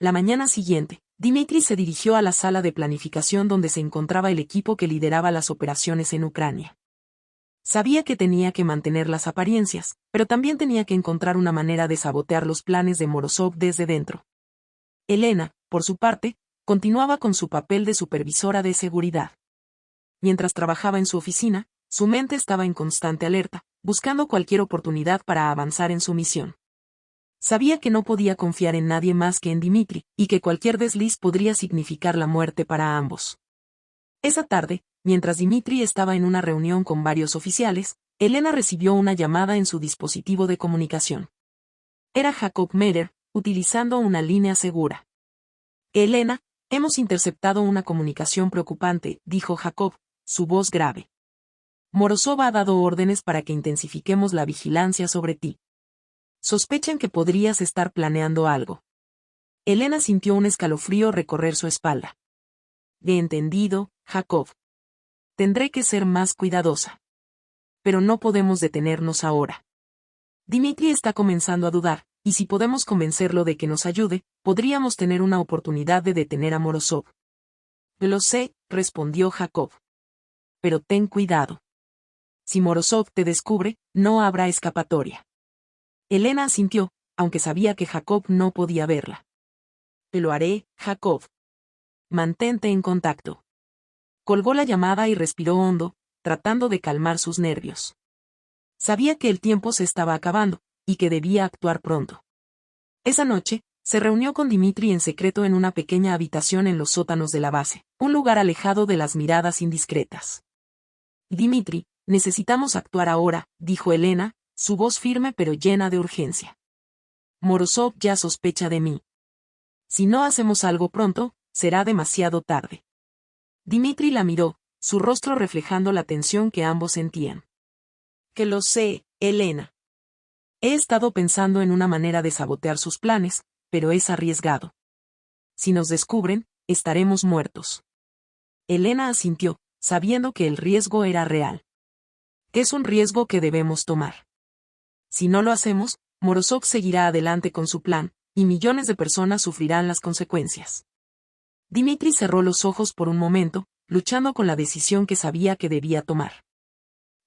La mañana siguiente, Dmitri se dirigió a la sala de planificación donde se encontraba el equipo que lideraba las operaciones en Ucrania. Sabía que tenía que mantener las apariencias, pero también tenía que encontrar una manera de sabotear los planes de Morozov desde dentro. Elena, por su parte, continuaba con su papel de supervisora de seguridad. Mientras trabajaba en su oficina, su mente estaba en constante alerta, buscando cualquier oportunidad para avanzar en su misión. Sabía que no podía confiar en nadie más que en Dmitri, y que cualquier desliz podría significar la muerte para ambos. Esa tarde, mientras Dmitri estaba en una reunión con varios oficiales, Elena recibió una llamada en su dispositivo de comunicación. Era Jacob Meyer, utilizando una línea segura. Elena, hemos interceptado una comunicación preocupante, dijo Jacob, su voz grave. Morozov ha dado órdenes para que intensifiquemos la vigilancia sobre ti. Sospechan que podrías estar planeando algo. Elena sintió un escalofrío recorrer su espalda. He entendido, Jacob. Tendré que ser más cuidadosa. Pero no podemos detenernos ahora. Dmitri está comenzando a dudar, y si podemos convencerlo de que nos ayude, podríamos tener una oportunidad de detener a Morozov. Lo sé, respondió Jacob. Pero ten cuidado. Si Morozov te descubre, no habrá escapatoria. Elena asintió, aunque sabía que Jacob no podía verla. Lo haré, Jacob. Mantente en contacto. Colgó la llamada y respiró hondo, tratando de calmar sus nervios. Sabía que el tiempo se estaba acabando, y que debía actuar pronto. Esa noche, se reunió con Dmitri en secreto en una pequeña habitación en los sótanos de la base, un lugar alejado de las miradas indiscretas. Dmitri, necesitamos actuar ahora, dijo Elena, su voz firme pero llena de urgencia. Morozov ya sospecha de mí. Si no hacemos algo pronto, será demasiado tarde. Dmitri la miró, su rostro reflejando la tensión que ambos sentían. Que lo sé, Elena. He estado pensando en una manera de sabotear sus planes, pero es arriesgado. Si nos descubren, estaremos muertos. Elena asintió, sabiendo que el riesgo era real. Es un riesgo que debemos tomar. Si no lo hacemos, Morozov seguirá adelante con su plan, y millones de personas sufrirán las consecuencias. Dmitri cerró los ojos por un momento, luchando con la decisión que sabía que debía tomar.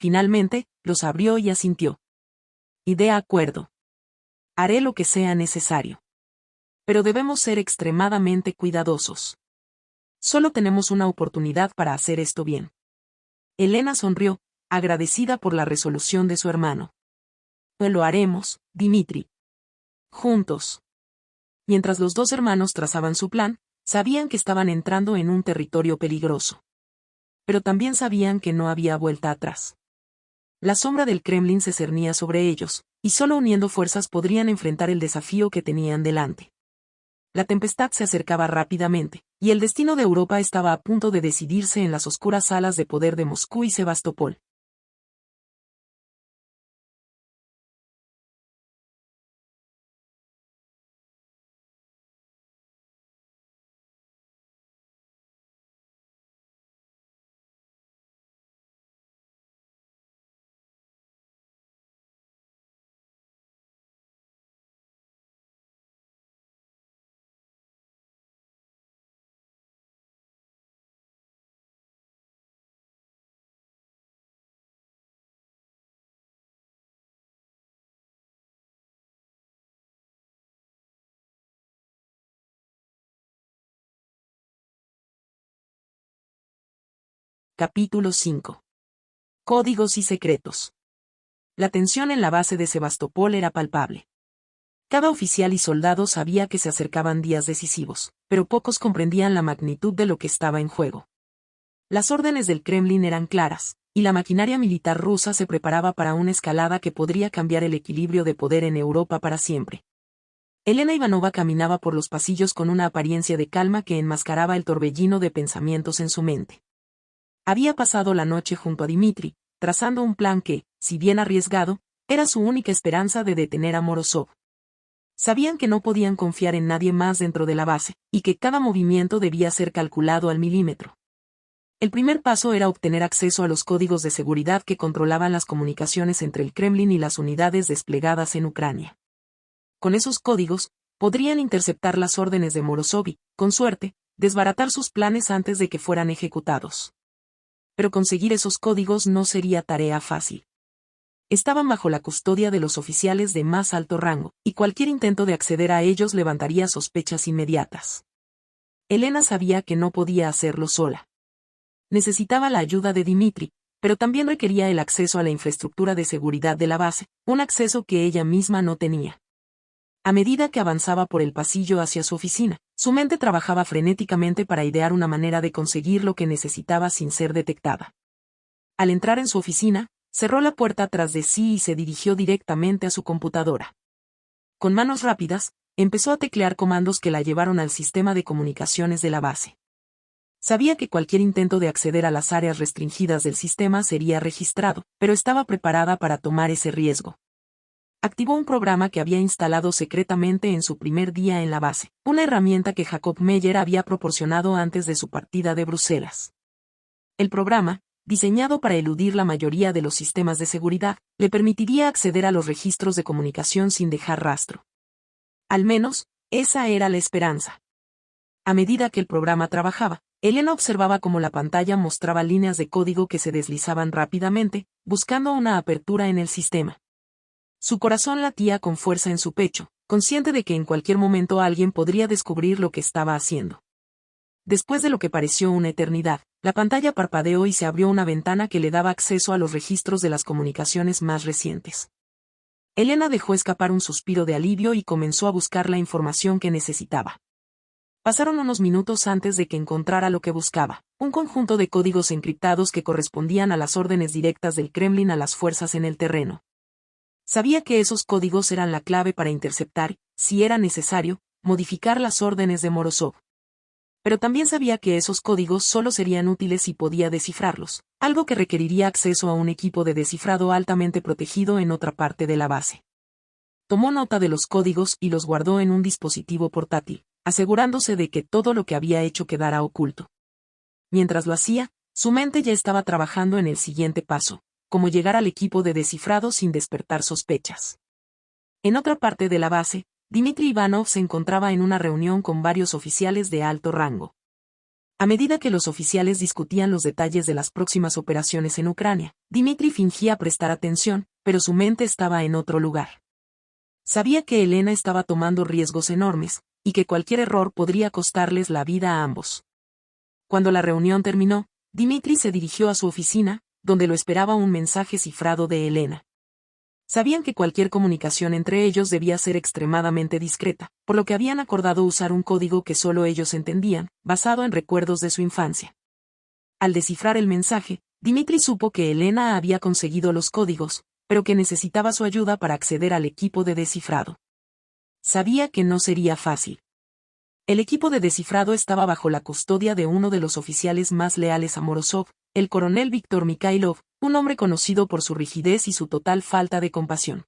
Finalmente, los abrió y asintió. Y de acuerdo. Haré lo que sea necesario. Pero debemos ser extremadamente cuidadosos. Solo tenemos una oportunidad para hacer esto bien. Elena sonrió, agradecida por la resolución de su hermano. Pues lo haremos, Dmitri. Juntos. Mientras los dos hermanos trazaban su plan, sabían que estaban entrando en un territorio peligroso. Pero también sabían que no había vuelta atrás. La sombra del Kremlin se cernía sobre ellos, y solo uniendo fuerzas podrían enfrentar el desafío que tenían delante. La tempestad se acercaba rápidamente, y el destino de Europa estaba a punto de decidirse en las oscuras salas de poder de Moscú y Sebastopol. Capítulo 5. Códigos y secretos. La tensión en la base de Sebastopol era palpable. Cada oficial y soldado sabía que se acercaban días decisivos, pero pocos comprendían la magnitud de lo que estaba en juego. Las órdenes del Kremlin eran claras, y la maquinaria militar rusa se preparaba para una escalada que podría cambiar el equilibrio de poder en Europa para siempre. Elena Ivanova caminaba por los pasillos con una apariencia de calma que enmascaraba el torbellino de pensamientos en su mente. Había pasado la noche junto a Dmitri, trazando un plan que, si bien arriesgado, era su única esperanza de detener a Morozov. Sabían que no podían confiar en nadie más dentro de la base, y que cada movimiento debía ser calculado al milímetro. El primer paso era obtener acceso a los códigos de seguridad que controlaban las comunicaciones entre el Kremlin y las unidades desplegadas en Ucrania. Con esos códigos, podrían interceptar las órdenes de Morozov y, con suerte, desbaratar sus planes antes de que fueran ejecutados. Pero conseguir esos códigos no sería tarea fácil. Estaban bajo la custodia de los oficiales de más alto rango, y cualquier intento de acceder a ellos levantaría sospechas inmediatas. Elena sabía que no podía hacerlo sola. Necesitaba la ayuda de Dmitri, pero también requería el acceso a la infraestructura de seguridad de la base, un acceso que ella misma no tenía. A medida que avanzaba por el pasillo hacia su oficina, su mente trabajaba frenéticamente para idear una manera de conseguir lo que necesitaba sin ser detectada. Al entrar en su oficina, cerró la puerta tras de sí y se dirigió directamente a su computadora. Con manos rápidas, empezó a teclear comandos que la llevaron al sistema de comunicaciones de la base. Sabía que cualquier intento de acceder a las áreas restringidas del sistema sería registrado, pero estaba preparada para tomar ese riesgo. Activó un programa que había instalado secretamente en su primer día en la base, una herramienta que Jacob Meyer había proporcionado antes de su partida de Bruselas. El programa, diseñado para eludir la mayoría de los sistemas de seguridad, le permitiría acceder a los registros de comunicación sin dejar rastro. Al menos, esa era la esperanza. A medida que el programa trabajaba, Elena observaba cómo la pantalla mostraba líneas de código que se deslizaban rápidamente, buscando una apertura en el sistema. Su corazón latía con fuerza en su pecho, consciente de que en cualquier momento alguien podría descubrir lo que estaba haciendo. Después de lo que pareció una eternidad, la pantalla parpadeó y se abrió una ventana que le daba acceso a los registros de las comunicaciones más recientes. Elena dejó escapar un suspiro de alivio y comenzó a buscar la información que necesitaba. Pasaron unos minutos antes de que encontrara lo que buscaba, un conjunto de códigos encriptados que correspondían a las órdenes directas del Kremlin a las fuerzas en el terreno. Sabía que esos códigos eran la clave para interceptar, si era necesario, modificar las órdenes de Morozov. Pero también sabía que esos códigos solo serían útiles si podía descifrarlos, algo que requeriría acceso a un equipo de descifrado altamente protegido en otra parte de la base. Tomó nota de los códigos y los guardó en un dispositivo portátil, asegurándose de que todo lo que había hecho quedara oculto. Mientras lo hacía, su mente ya estaba trabajando en el siguiente paso, como llegar al equipo de descifrado sin despertar sospechas. En otra parte de la base, Dmitri Ivanov se encontraba en una reunión con varios oficiales de alto rango. A medida que los oficiales discutían los detalles de las próximas operaciones en Ucrania, Dmitri fingía prestar atención, pero su mente estaba en otro lugar. Sabía que Elena estaba tomando riesgos enormes, y que cualquier error podría costarles la vida a ambos. Cuando la reunión terminó, Dmitri se dirigió a su oficina, donde lo esperaba un mensaje cifrado de Elena. Sabían que cualquier comunicación entre ellos debía ser extremadamente discreta, por lo que habían acordado usar un código que solo ellos entendían, basado en recuerdos de su infancia. Al descifrar el mensaje, Dmitri supo que Elena había conseguido los códigos, pero que necesitaba su ayuda para acceder al equipo de descifrado. Sabía que no sería fácil. El equipo de descifrado estaba bajo la custodia de uno de los oficiales más leales a Morozov, el coronel Viktor Mikhailov, un hombre conocido por su rigidez y su total falta de compasión.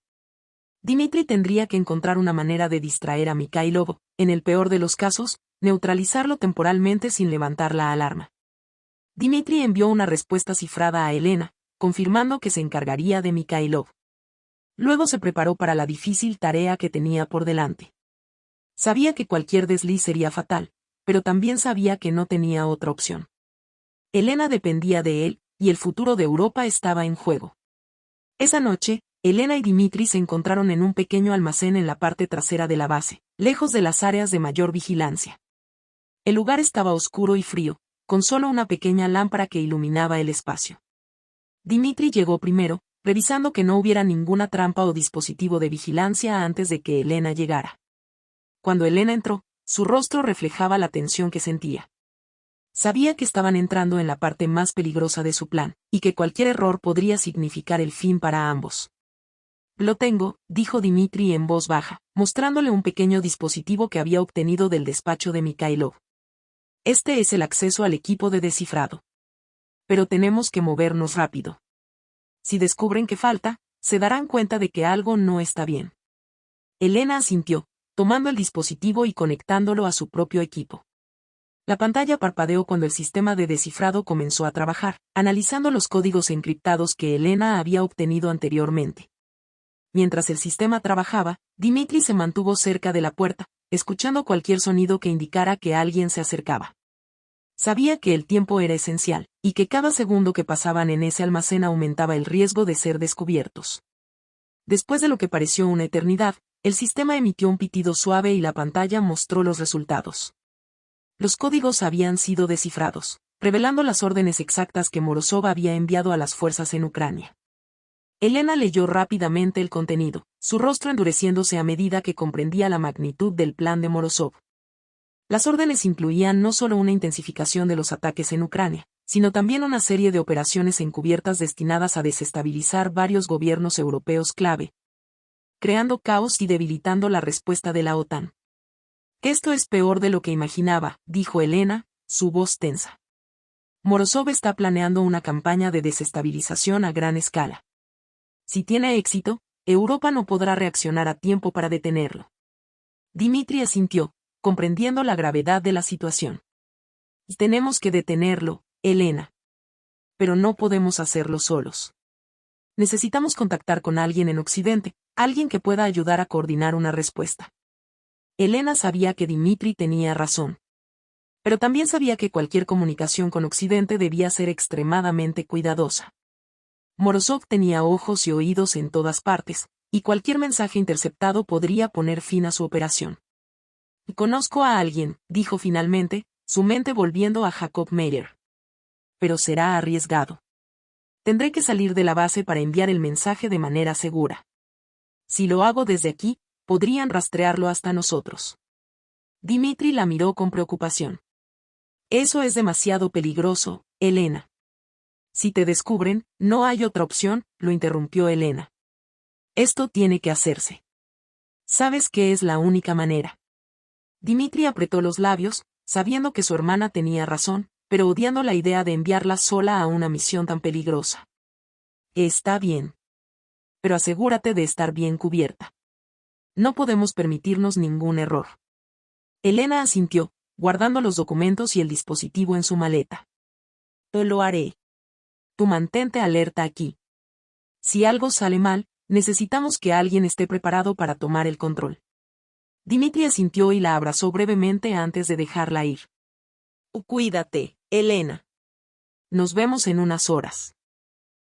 Dmitri tendría que encontrar una manera de distraer a Mikhailov, en el peor de los casos, neutralizarlo temporalmente sin levantar la alarma. Dmitri envió una respuesta cifrada a Elena, confirmando que se encargaría de Mikhailov. Luego se preparó para la difícil tarea que tenía por delante. Sabía que cualquier desliz sería fatal, pero también sabía que no tenía otra opción. Elena dependía de él, y el futuro de Europa estaba en juego. Esa noche, Elena y Dmitri se encontraron en un pequeño almacén en la parte trasera de la base, lejos de las áreas de mayor vigilancia. El lugar estaba oscuro y frío, con solo una pequeña lámpara que iluminaba el espacio. Dimitri llegó primero, revisando que no hubiera ninguna trampa o dispositivo de vigilancia antes de que Elena llegara. Cuando Elena entró, su rostro reflejaba la tensión que sentía. Sabía que estaban entrando en la parte más peligrosa de su plan, y que cualquier error podría significar el fin para ambos. «Lo tengo», dijo Dimitri en voz baja, mostrándole un pequeño dispositivo que había obtenido del despacho de Mikhailov. «Este es el acceso al equipo de descifrado. Pero tenemos que movernos rápido. Si descubren que falta, se darán cuenta de que algo no está bien». Elena asintió, tomando el dispositivo y conectándolo a su propio equipo. La pantalla parpadeó cuando el sistema de descifrado comenzó a trabajar, analizando los códigos encriptados que Elena había obtenido anteriormente. Mientras el sistema trabajaba, Dimitri se mantuvo cerca de la puerta, escuchando cualquier sonido que indicara que alguien se acercaba. Sabía que el tiempo era esencial, y que cada segundo que pasaban en ese almacén aumentaba el riesgo de ser descubiertos. Después de lo que pareció una eternidad, el sistema emitió un pitido suave y la pantalla mostró los resultados. Los códigos habían sido descifrados, revelando las órdenes exactas que Morozov había enviado a las fuerzas en Ucrania. Elena leyó rápidamente el contenido, su rostro endureciéndose a medida que comprendía la magnitud del plan de Morozov. Las órdenes incluían no solo una intensificación de los ataques en Ucrania, sino también una serie de operaciones encubiertas destinadas a desestabilizar varios gobiernos europeos clave, creando caos y debilitando la respuesta de la OTAN. «Esto es peor de lo que imaginaba», dijo Elena, su voz tensa. «Morozov está planeando una campaña de desestabilización a gran escala. Si tiene éxito, Europa no podrá reaccionar a tiempo para detenerlo». Dimitri asintió, comprendiendo la gravedad de la situación. «Tenemos que detenerlo, Elena. Pero no podemos hacerlo solos. Necesitamos contactar con alguien en Occidente, alguien que pueda ayudar a coordinar una respuesta». Elena sabía que Dimitri tenía razón. Pero también sabía que cualquier comunicación con Occidente debía ser extremadamente cuidadosa. Morozov tenía ojos y oídos en todas partes, y cualquier mensaje interceptado podría poner fin a su operación. «Conozco a alguien», dijo finalmente, su mente volviendo a Jacob Meyer. «Pero será arriesgado. Tendré que salir de la base para enviar el mensaje de manera segura. Si lo hago desde aquí, podrían rastrearlo hasta nosotros». Dimitri la miró con preocupación. «Eso es demasiado peligroso, Elena». «Si te descubren, no hay otra opción», lo interrumpió Elena. «Esto tiene que hacerse. ¿Sabes qué es la única manera?» Dimitri apretó los labios, sabiendo que su hermana tenía razón, pero odiando la idea de enviarla sola a una misión tan peligrosa. «Está bien. Pero asegúrate de estar bien cubierta. No podemos permitirnos ningún error». Elena asintió, guardando los documentos y el dispositivo en su maleta. «Yo lo haré. Tú mantente alerta aquí. Si algo sale mal, necesitamos que alguien esté preparado para tomar el control». Dimitri asintió y la abrazó brevemente antes de dejarla ir. «Cuídate, Elena. Nos vemos en unas horas».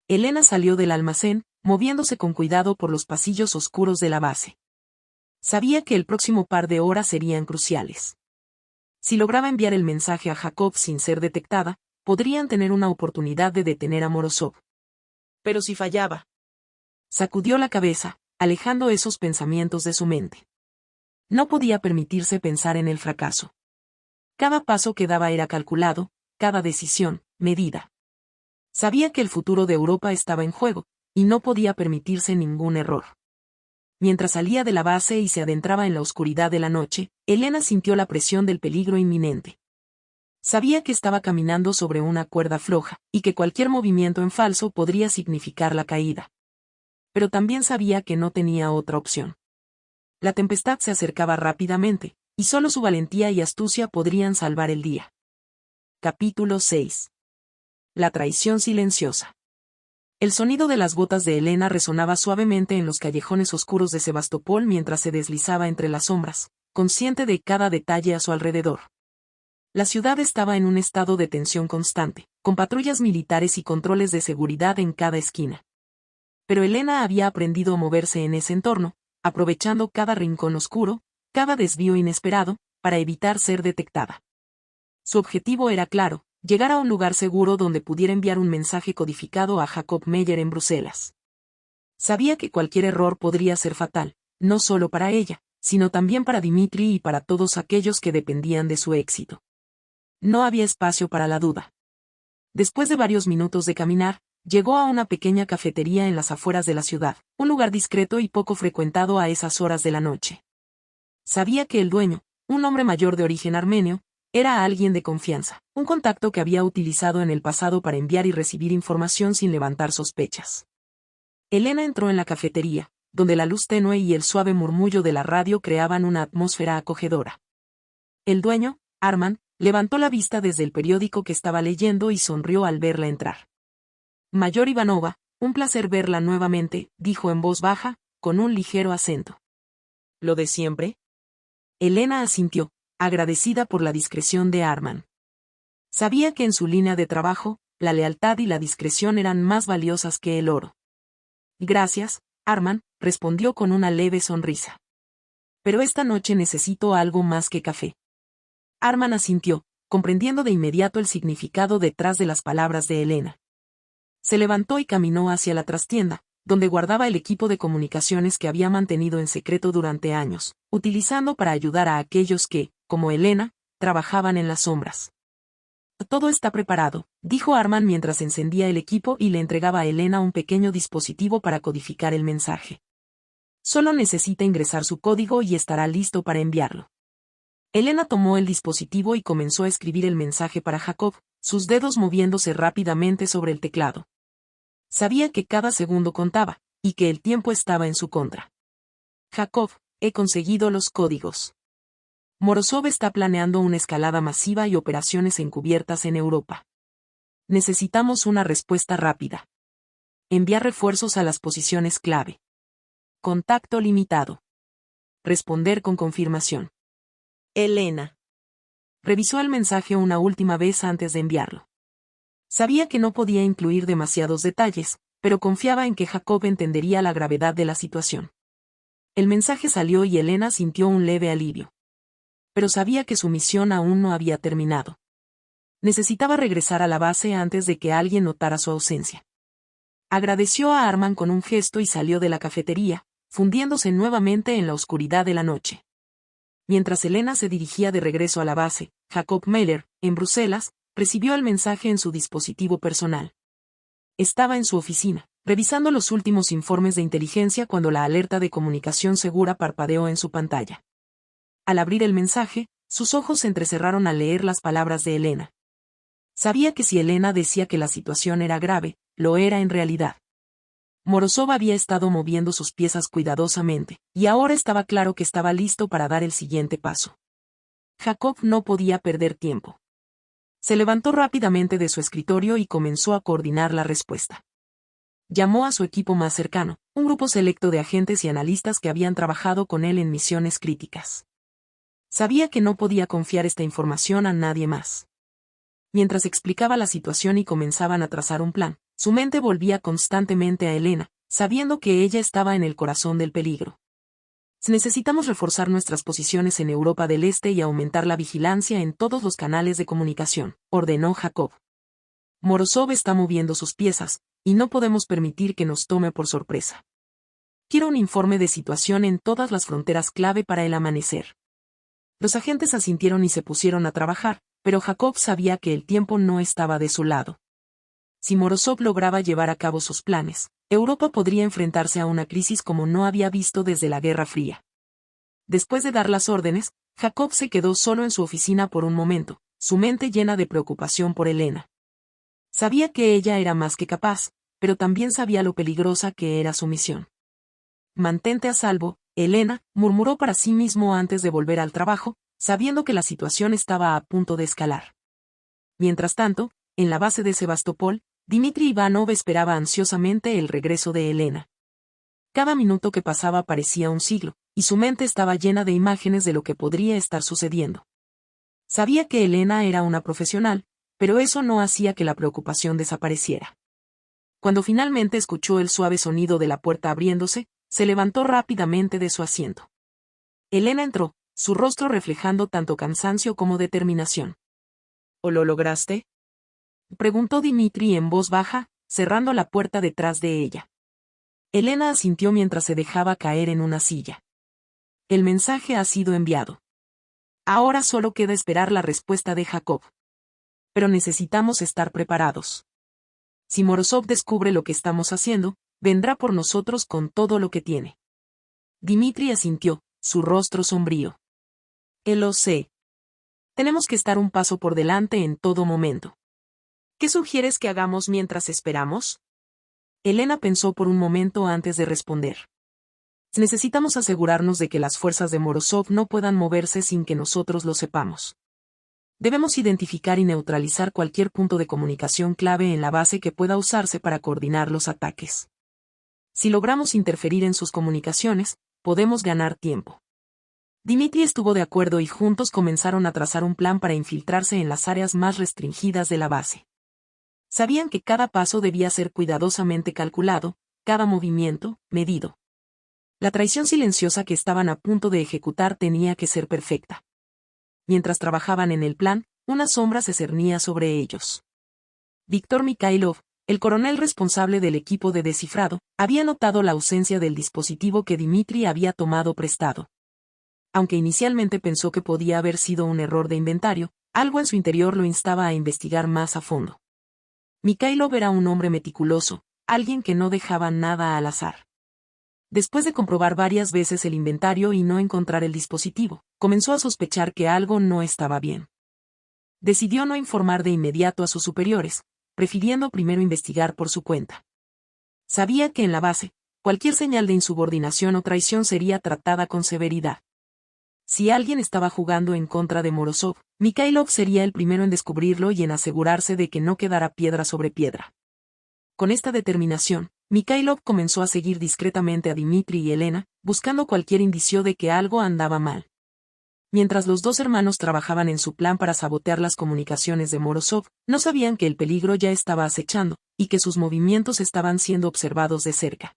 Elena salió del almacén, moviéndose con cuidado por los pasillos oscuros de la base. Sabía que el próximo par de horas serían cruciales. Si lograba enviar el mensaje a Jacob sin ser detectada, podrían tener una oportunidad de detener a Morozov. Pero si fallaba. Sacudió la cabeza, alejando esos pensamientos de su mente. No podía permitirse pensar en el fracaso. Cada paso que daba era calculado, cada decisión, medida. Sabía que el futuro de Europa estaba en juego, y no podía permitirse ningún error. Mientras salía de la base y se adentraba en la oscuridad de la noche, Elena sintió la presión del peligro inminente. Sabía que estaba caminando sobre una cuerda floja, y que cualquier movimiento en falso podría significar la caída. Pero también sabía que no tenía otra opción. La tempestad se acercaba rápidamente, y solo su valentía y astucia podrían salvar el día. Capítulo 6. La traición silenciosa. El sonido de las botas de Elena resonaba suavemente en los callejones oscuros de Sebastopol mientras se deslizaba entre las sombras, consciente de cada detalle a su alrededor. La ciudad estaba en un estado de tensión constante, con patrullas militares y controles de seguridad en cada esquina. Pero Elena había aprendido a moverse en ese entorno, aprovechando cada rincón oscuro, cada desvío inesperado, para evitar ser detectada. Su objetivo era claro: llegar a un lugar seguro donde pudiera enviar un mensaje codificado a Jacob Meyer en Bruselas. Sabía que cualquier error podría ser fatal, no solo para ella, sino también para Dimitri y para todos aquellos que dependían de su éxito. No había espacio para la duda. Después de varios minutos de caminar, llegó a una pequeña cafetería en las afueras de la ciudad, un lugar discreto y poco frecuentado a esas horas de la noche. Sabía que el dueño, un hombre mayor de origen armenio, era alguien de confianza, un contacto que había utilizado en el pasado para enviar y recibir información sin levantar sospechas. Elena entró en la cafetería, donde la luz tenue y el suave murmullo de la radio creaban una atmósfera acogedora. El dueño, Arman, levantó la vista desde el periódico que estaba leyendo y sonrió al verla entrar. Mayor Ivanova, un placer verla nuevamente, dijo en voz baja, con un ligero acento. ¿Lo de siempre? Elena asintió, agradecida por la discreción de Arman. Sabía que en su línea de trabajo, la lealtad y la discreción eran más valiosas que el oro. Gracias, Arman, respondió con una leve sonrisa. Pero esta noche necesito algo más que café. Arman asintió, comprendiendo de inmediato el significado detrás de las palabras de Elena. Se levantó y caminó hacia la trastienda, donde guardaba el equipo de comunicaciones que había mantenido en secreto durante años, utilizando para ayudar a aquellos que, como Elena, trabajaban en las sombras. Todo está preparado, dijo Arman mientras encendía el equipo y le entregaba a Elena un pequeño dispositivo para codificar el mensaje. Solo necesita ingresar su código y estará listo para enviarlo. Elena tomó el dispositivo y comenzó a escribir el mensaje para Jacob, sus dedos moviéndose rápidamente sobre el teclado. Sabía que cada segundo contaba, y que el tiempo estaba en su contra. Jacob, he conseguido los códigos. Morozov está planeando una escalada masiva y operaciones encubiertas en Europa. Necesitamos una respuesta rápida. Enviar refuerzos a las posiciones clave. Contacto limitado. Responder con confirmación. Elena. Revisó el mensaje una última vez antes de enviarlo. Sabía que no podía incluir demasiados detalles, pero confiaba en que Jacob entendería la gravedad de la situación. El mensaje salió y Elena sintió un leve alivio. Pero sabía que su misión aún no había terminado. Necesitaba regresar a la base antes de que alguien notara su ausencia. Agradeció a Arman con un gesto y salió de la cafetería, fundiéndose nuevamente en la oscuridad de la noche. Mientras Elena se dirigía de regreso a la base, Jacob Meyer, en Bruselas, recibió el mensaje en su dispositivo personal. Estaba en su oficina, revisando los últimos informes de inteligencia cuando la alerta de comunicación segura parpadeó en su pantalla. Al abrir el mensaje, sus ojos se entrecerraron al leer las palabras de Elena. Sabía que si Elena decía que la situación era grave, lo era en realidad. Morozov había estado moviendo sus piezas cuidadosamente, y ahora estaba claro que estaba listo para dar el siguiente paso. Jacob no podía perder tiempo. Se levantó rápidamente de su escritorio y comenzó a coordinar la respuesta. Llamó a su equipo más cercano, un grupo selecto de agentes y analistas que habían trabajado con él en misiones críticas. Sabía que no podía confiar esta información a nadie más. Mientras explicaba la situación y comenzaban a trazar un plan, su mente volvía constantemente a Elena, sabiendo que ella estaba en el corazón del peligro. Necesitamos reforzar nuestras posiciones en Europa del Este y aumentar la vigilancia en todos los canales de comunicación, ordenó Jacob. Morozov está moviendo sus piezas, y no podemos permitir que nos tome por sorpresa. Quiero un informe de situación en todas las fronteras clave para el amanecer. Los agentes asintieron y se pusieron a trabajar, pero Jacob sabía que el tiempo no estaba de su lado. Si Morozov lograba llevar a cabo sus planes, Europa podría enfrentarse a una crisis como no había visto desde la Guerra Fría. Después de dar las órdenes, Jacob se quedó solo en su oficina por un momento, su mente llena de preocupación por Elena. Sabía que ella era más que capaz, pero también sabía lo peligrosa que era su misión. Mantente a salvo, Elena, murmuró para sí mismo antes de volver al trabajo, sabiendo que la situación estaba a punto de escalar. Mientras tanto, en la base de Sebastopol, Dmitri Ivanov esperaba ansiosamente el regreso de Elena. Cada minuto que pasaba parecía un siglo, y su mente estaba llena de imágenes de lo que podría estar sucediendo. Sabía que Elena era una profesional, pero eso no hacía que la preocupación desapareciera. Cuando finalmente escuchó el suave sonido de la puerta abriéndose, se levantó rápidamente de su asiento. Elena entró, su rostro reflejando tanto cansancio como determinación. ¿O lo lograste? Preguntó Dmitri en voz baja, cerrando la puerta detrás de ella. Elena asintió mientras se dejaba caer en una silla. El mensaje ha sido enviado. Ahora solo queda esperar la respuesta de Jacob. Pero necesitamos estar preparados. Si Morozov descubre lo que estamos haciendo, vendrá por nosotros con todo lo que tiene. Dmitri asintió, su rostro sombrío. Lo sé. Tenemos que estar un paso por delante en todo momento. ¿Qué sugieres que hagamos mientras esperamos? Elena pensó por un momento antes de responder. Necesitamos asegurarnos de que las fuerzas de Morozov no puedan moverse sin que nosotros lo sepamos. Debemos identificar y neutralizar cualquier punto de comunicación clave en la base que pueda usarse para coordinar los ataques. Si logramos interferir en sus comunicaciones, podemos ganar tiempo. Dmitri estuvo de acuerdo y juntos comenzaron a trazar un plan para infiltrarse en las áreas más restringidas de la base. Sabían que cada paso debía ser cuidadosamente calculado, cada movimiento, medido. La traición silenciosa que estaban a punto de ejecutar tenía que ser perfecta. Mientras trabajaban en el plan, una sombra se cernía sobre ellos. Víctor Mikhailov, el coronel responsable del equipo de descifrado, había notado la ausencia del dispositivo que Dmitri había tomado prestado. Aunque inicialmente pensó que podía haber sido un error de inventario, algo en su interior lo instaba a investigar más a fondo. Mikhailov era un hombre meticuloso, alguien que no dejaba nada al azar. Después de comprobar varias veces el inventario y no encontrar el dispositivo, comenzó a sospechar que algo no estaba bien. Decidió no informar de inmediato a sus superiores, prefiriendo primero investigar por su cuenta. Sabía que en la base, cualquier señal de insubordinación o traición sería tratada con severidad. Si alguien estaba jugando en contra de Morozov, Mikhailov sería el primero en descubrirlo y en asegurarse de que no quedara piedra sobre piedra. Con esta determinación, Mikhailov comenzó a seguir discretamente a Dmitri y Elena, buscando cualquier indicio de que algo andaba mal. Mientras los dos hermanos trabajaban en su plan para sabotear las comunicaciones de Morozov, no sabían que el peligro ya estaba acechando, y que sus movimientos estaban siendo observados de cerca.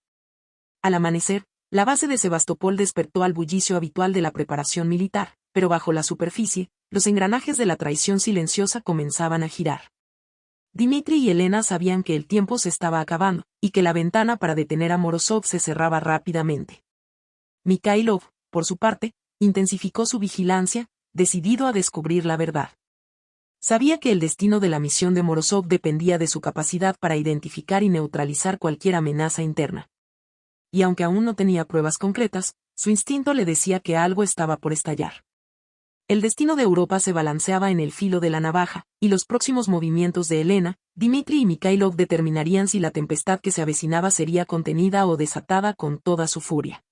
Al amanecer, la base de Sebastopol despertó al bullicio habitual de la preparación militar, pero bajo la superficie, los engranajes de la traición silenciosa comenzaban a girar. Dmitri y Elena sabían que el tiempo se estaba acabando, y que la ventana para detener a Morozov se cerraba rápidamente. Mikhailov, por su parte, intensificó su vigilancia, decidido a descubrir la verdad. Sabía que el destino de la misión de Morozov dependía de su capacidad para identificar y neutralizar cualquier amenaza interna. Y aunque aún no tenía pruebas concretas, su instinto le decía que algo estaba por estallar. El destino de Europa se balanceaba en el filo de la navaja, y los próximos movimientos de Elena, Dmitri y Mikhailov determinarían si la tempestad que se avecinaba sería contenida o desatada con toda su furia.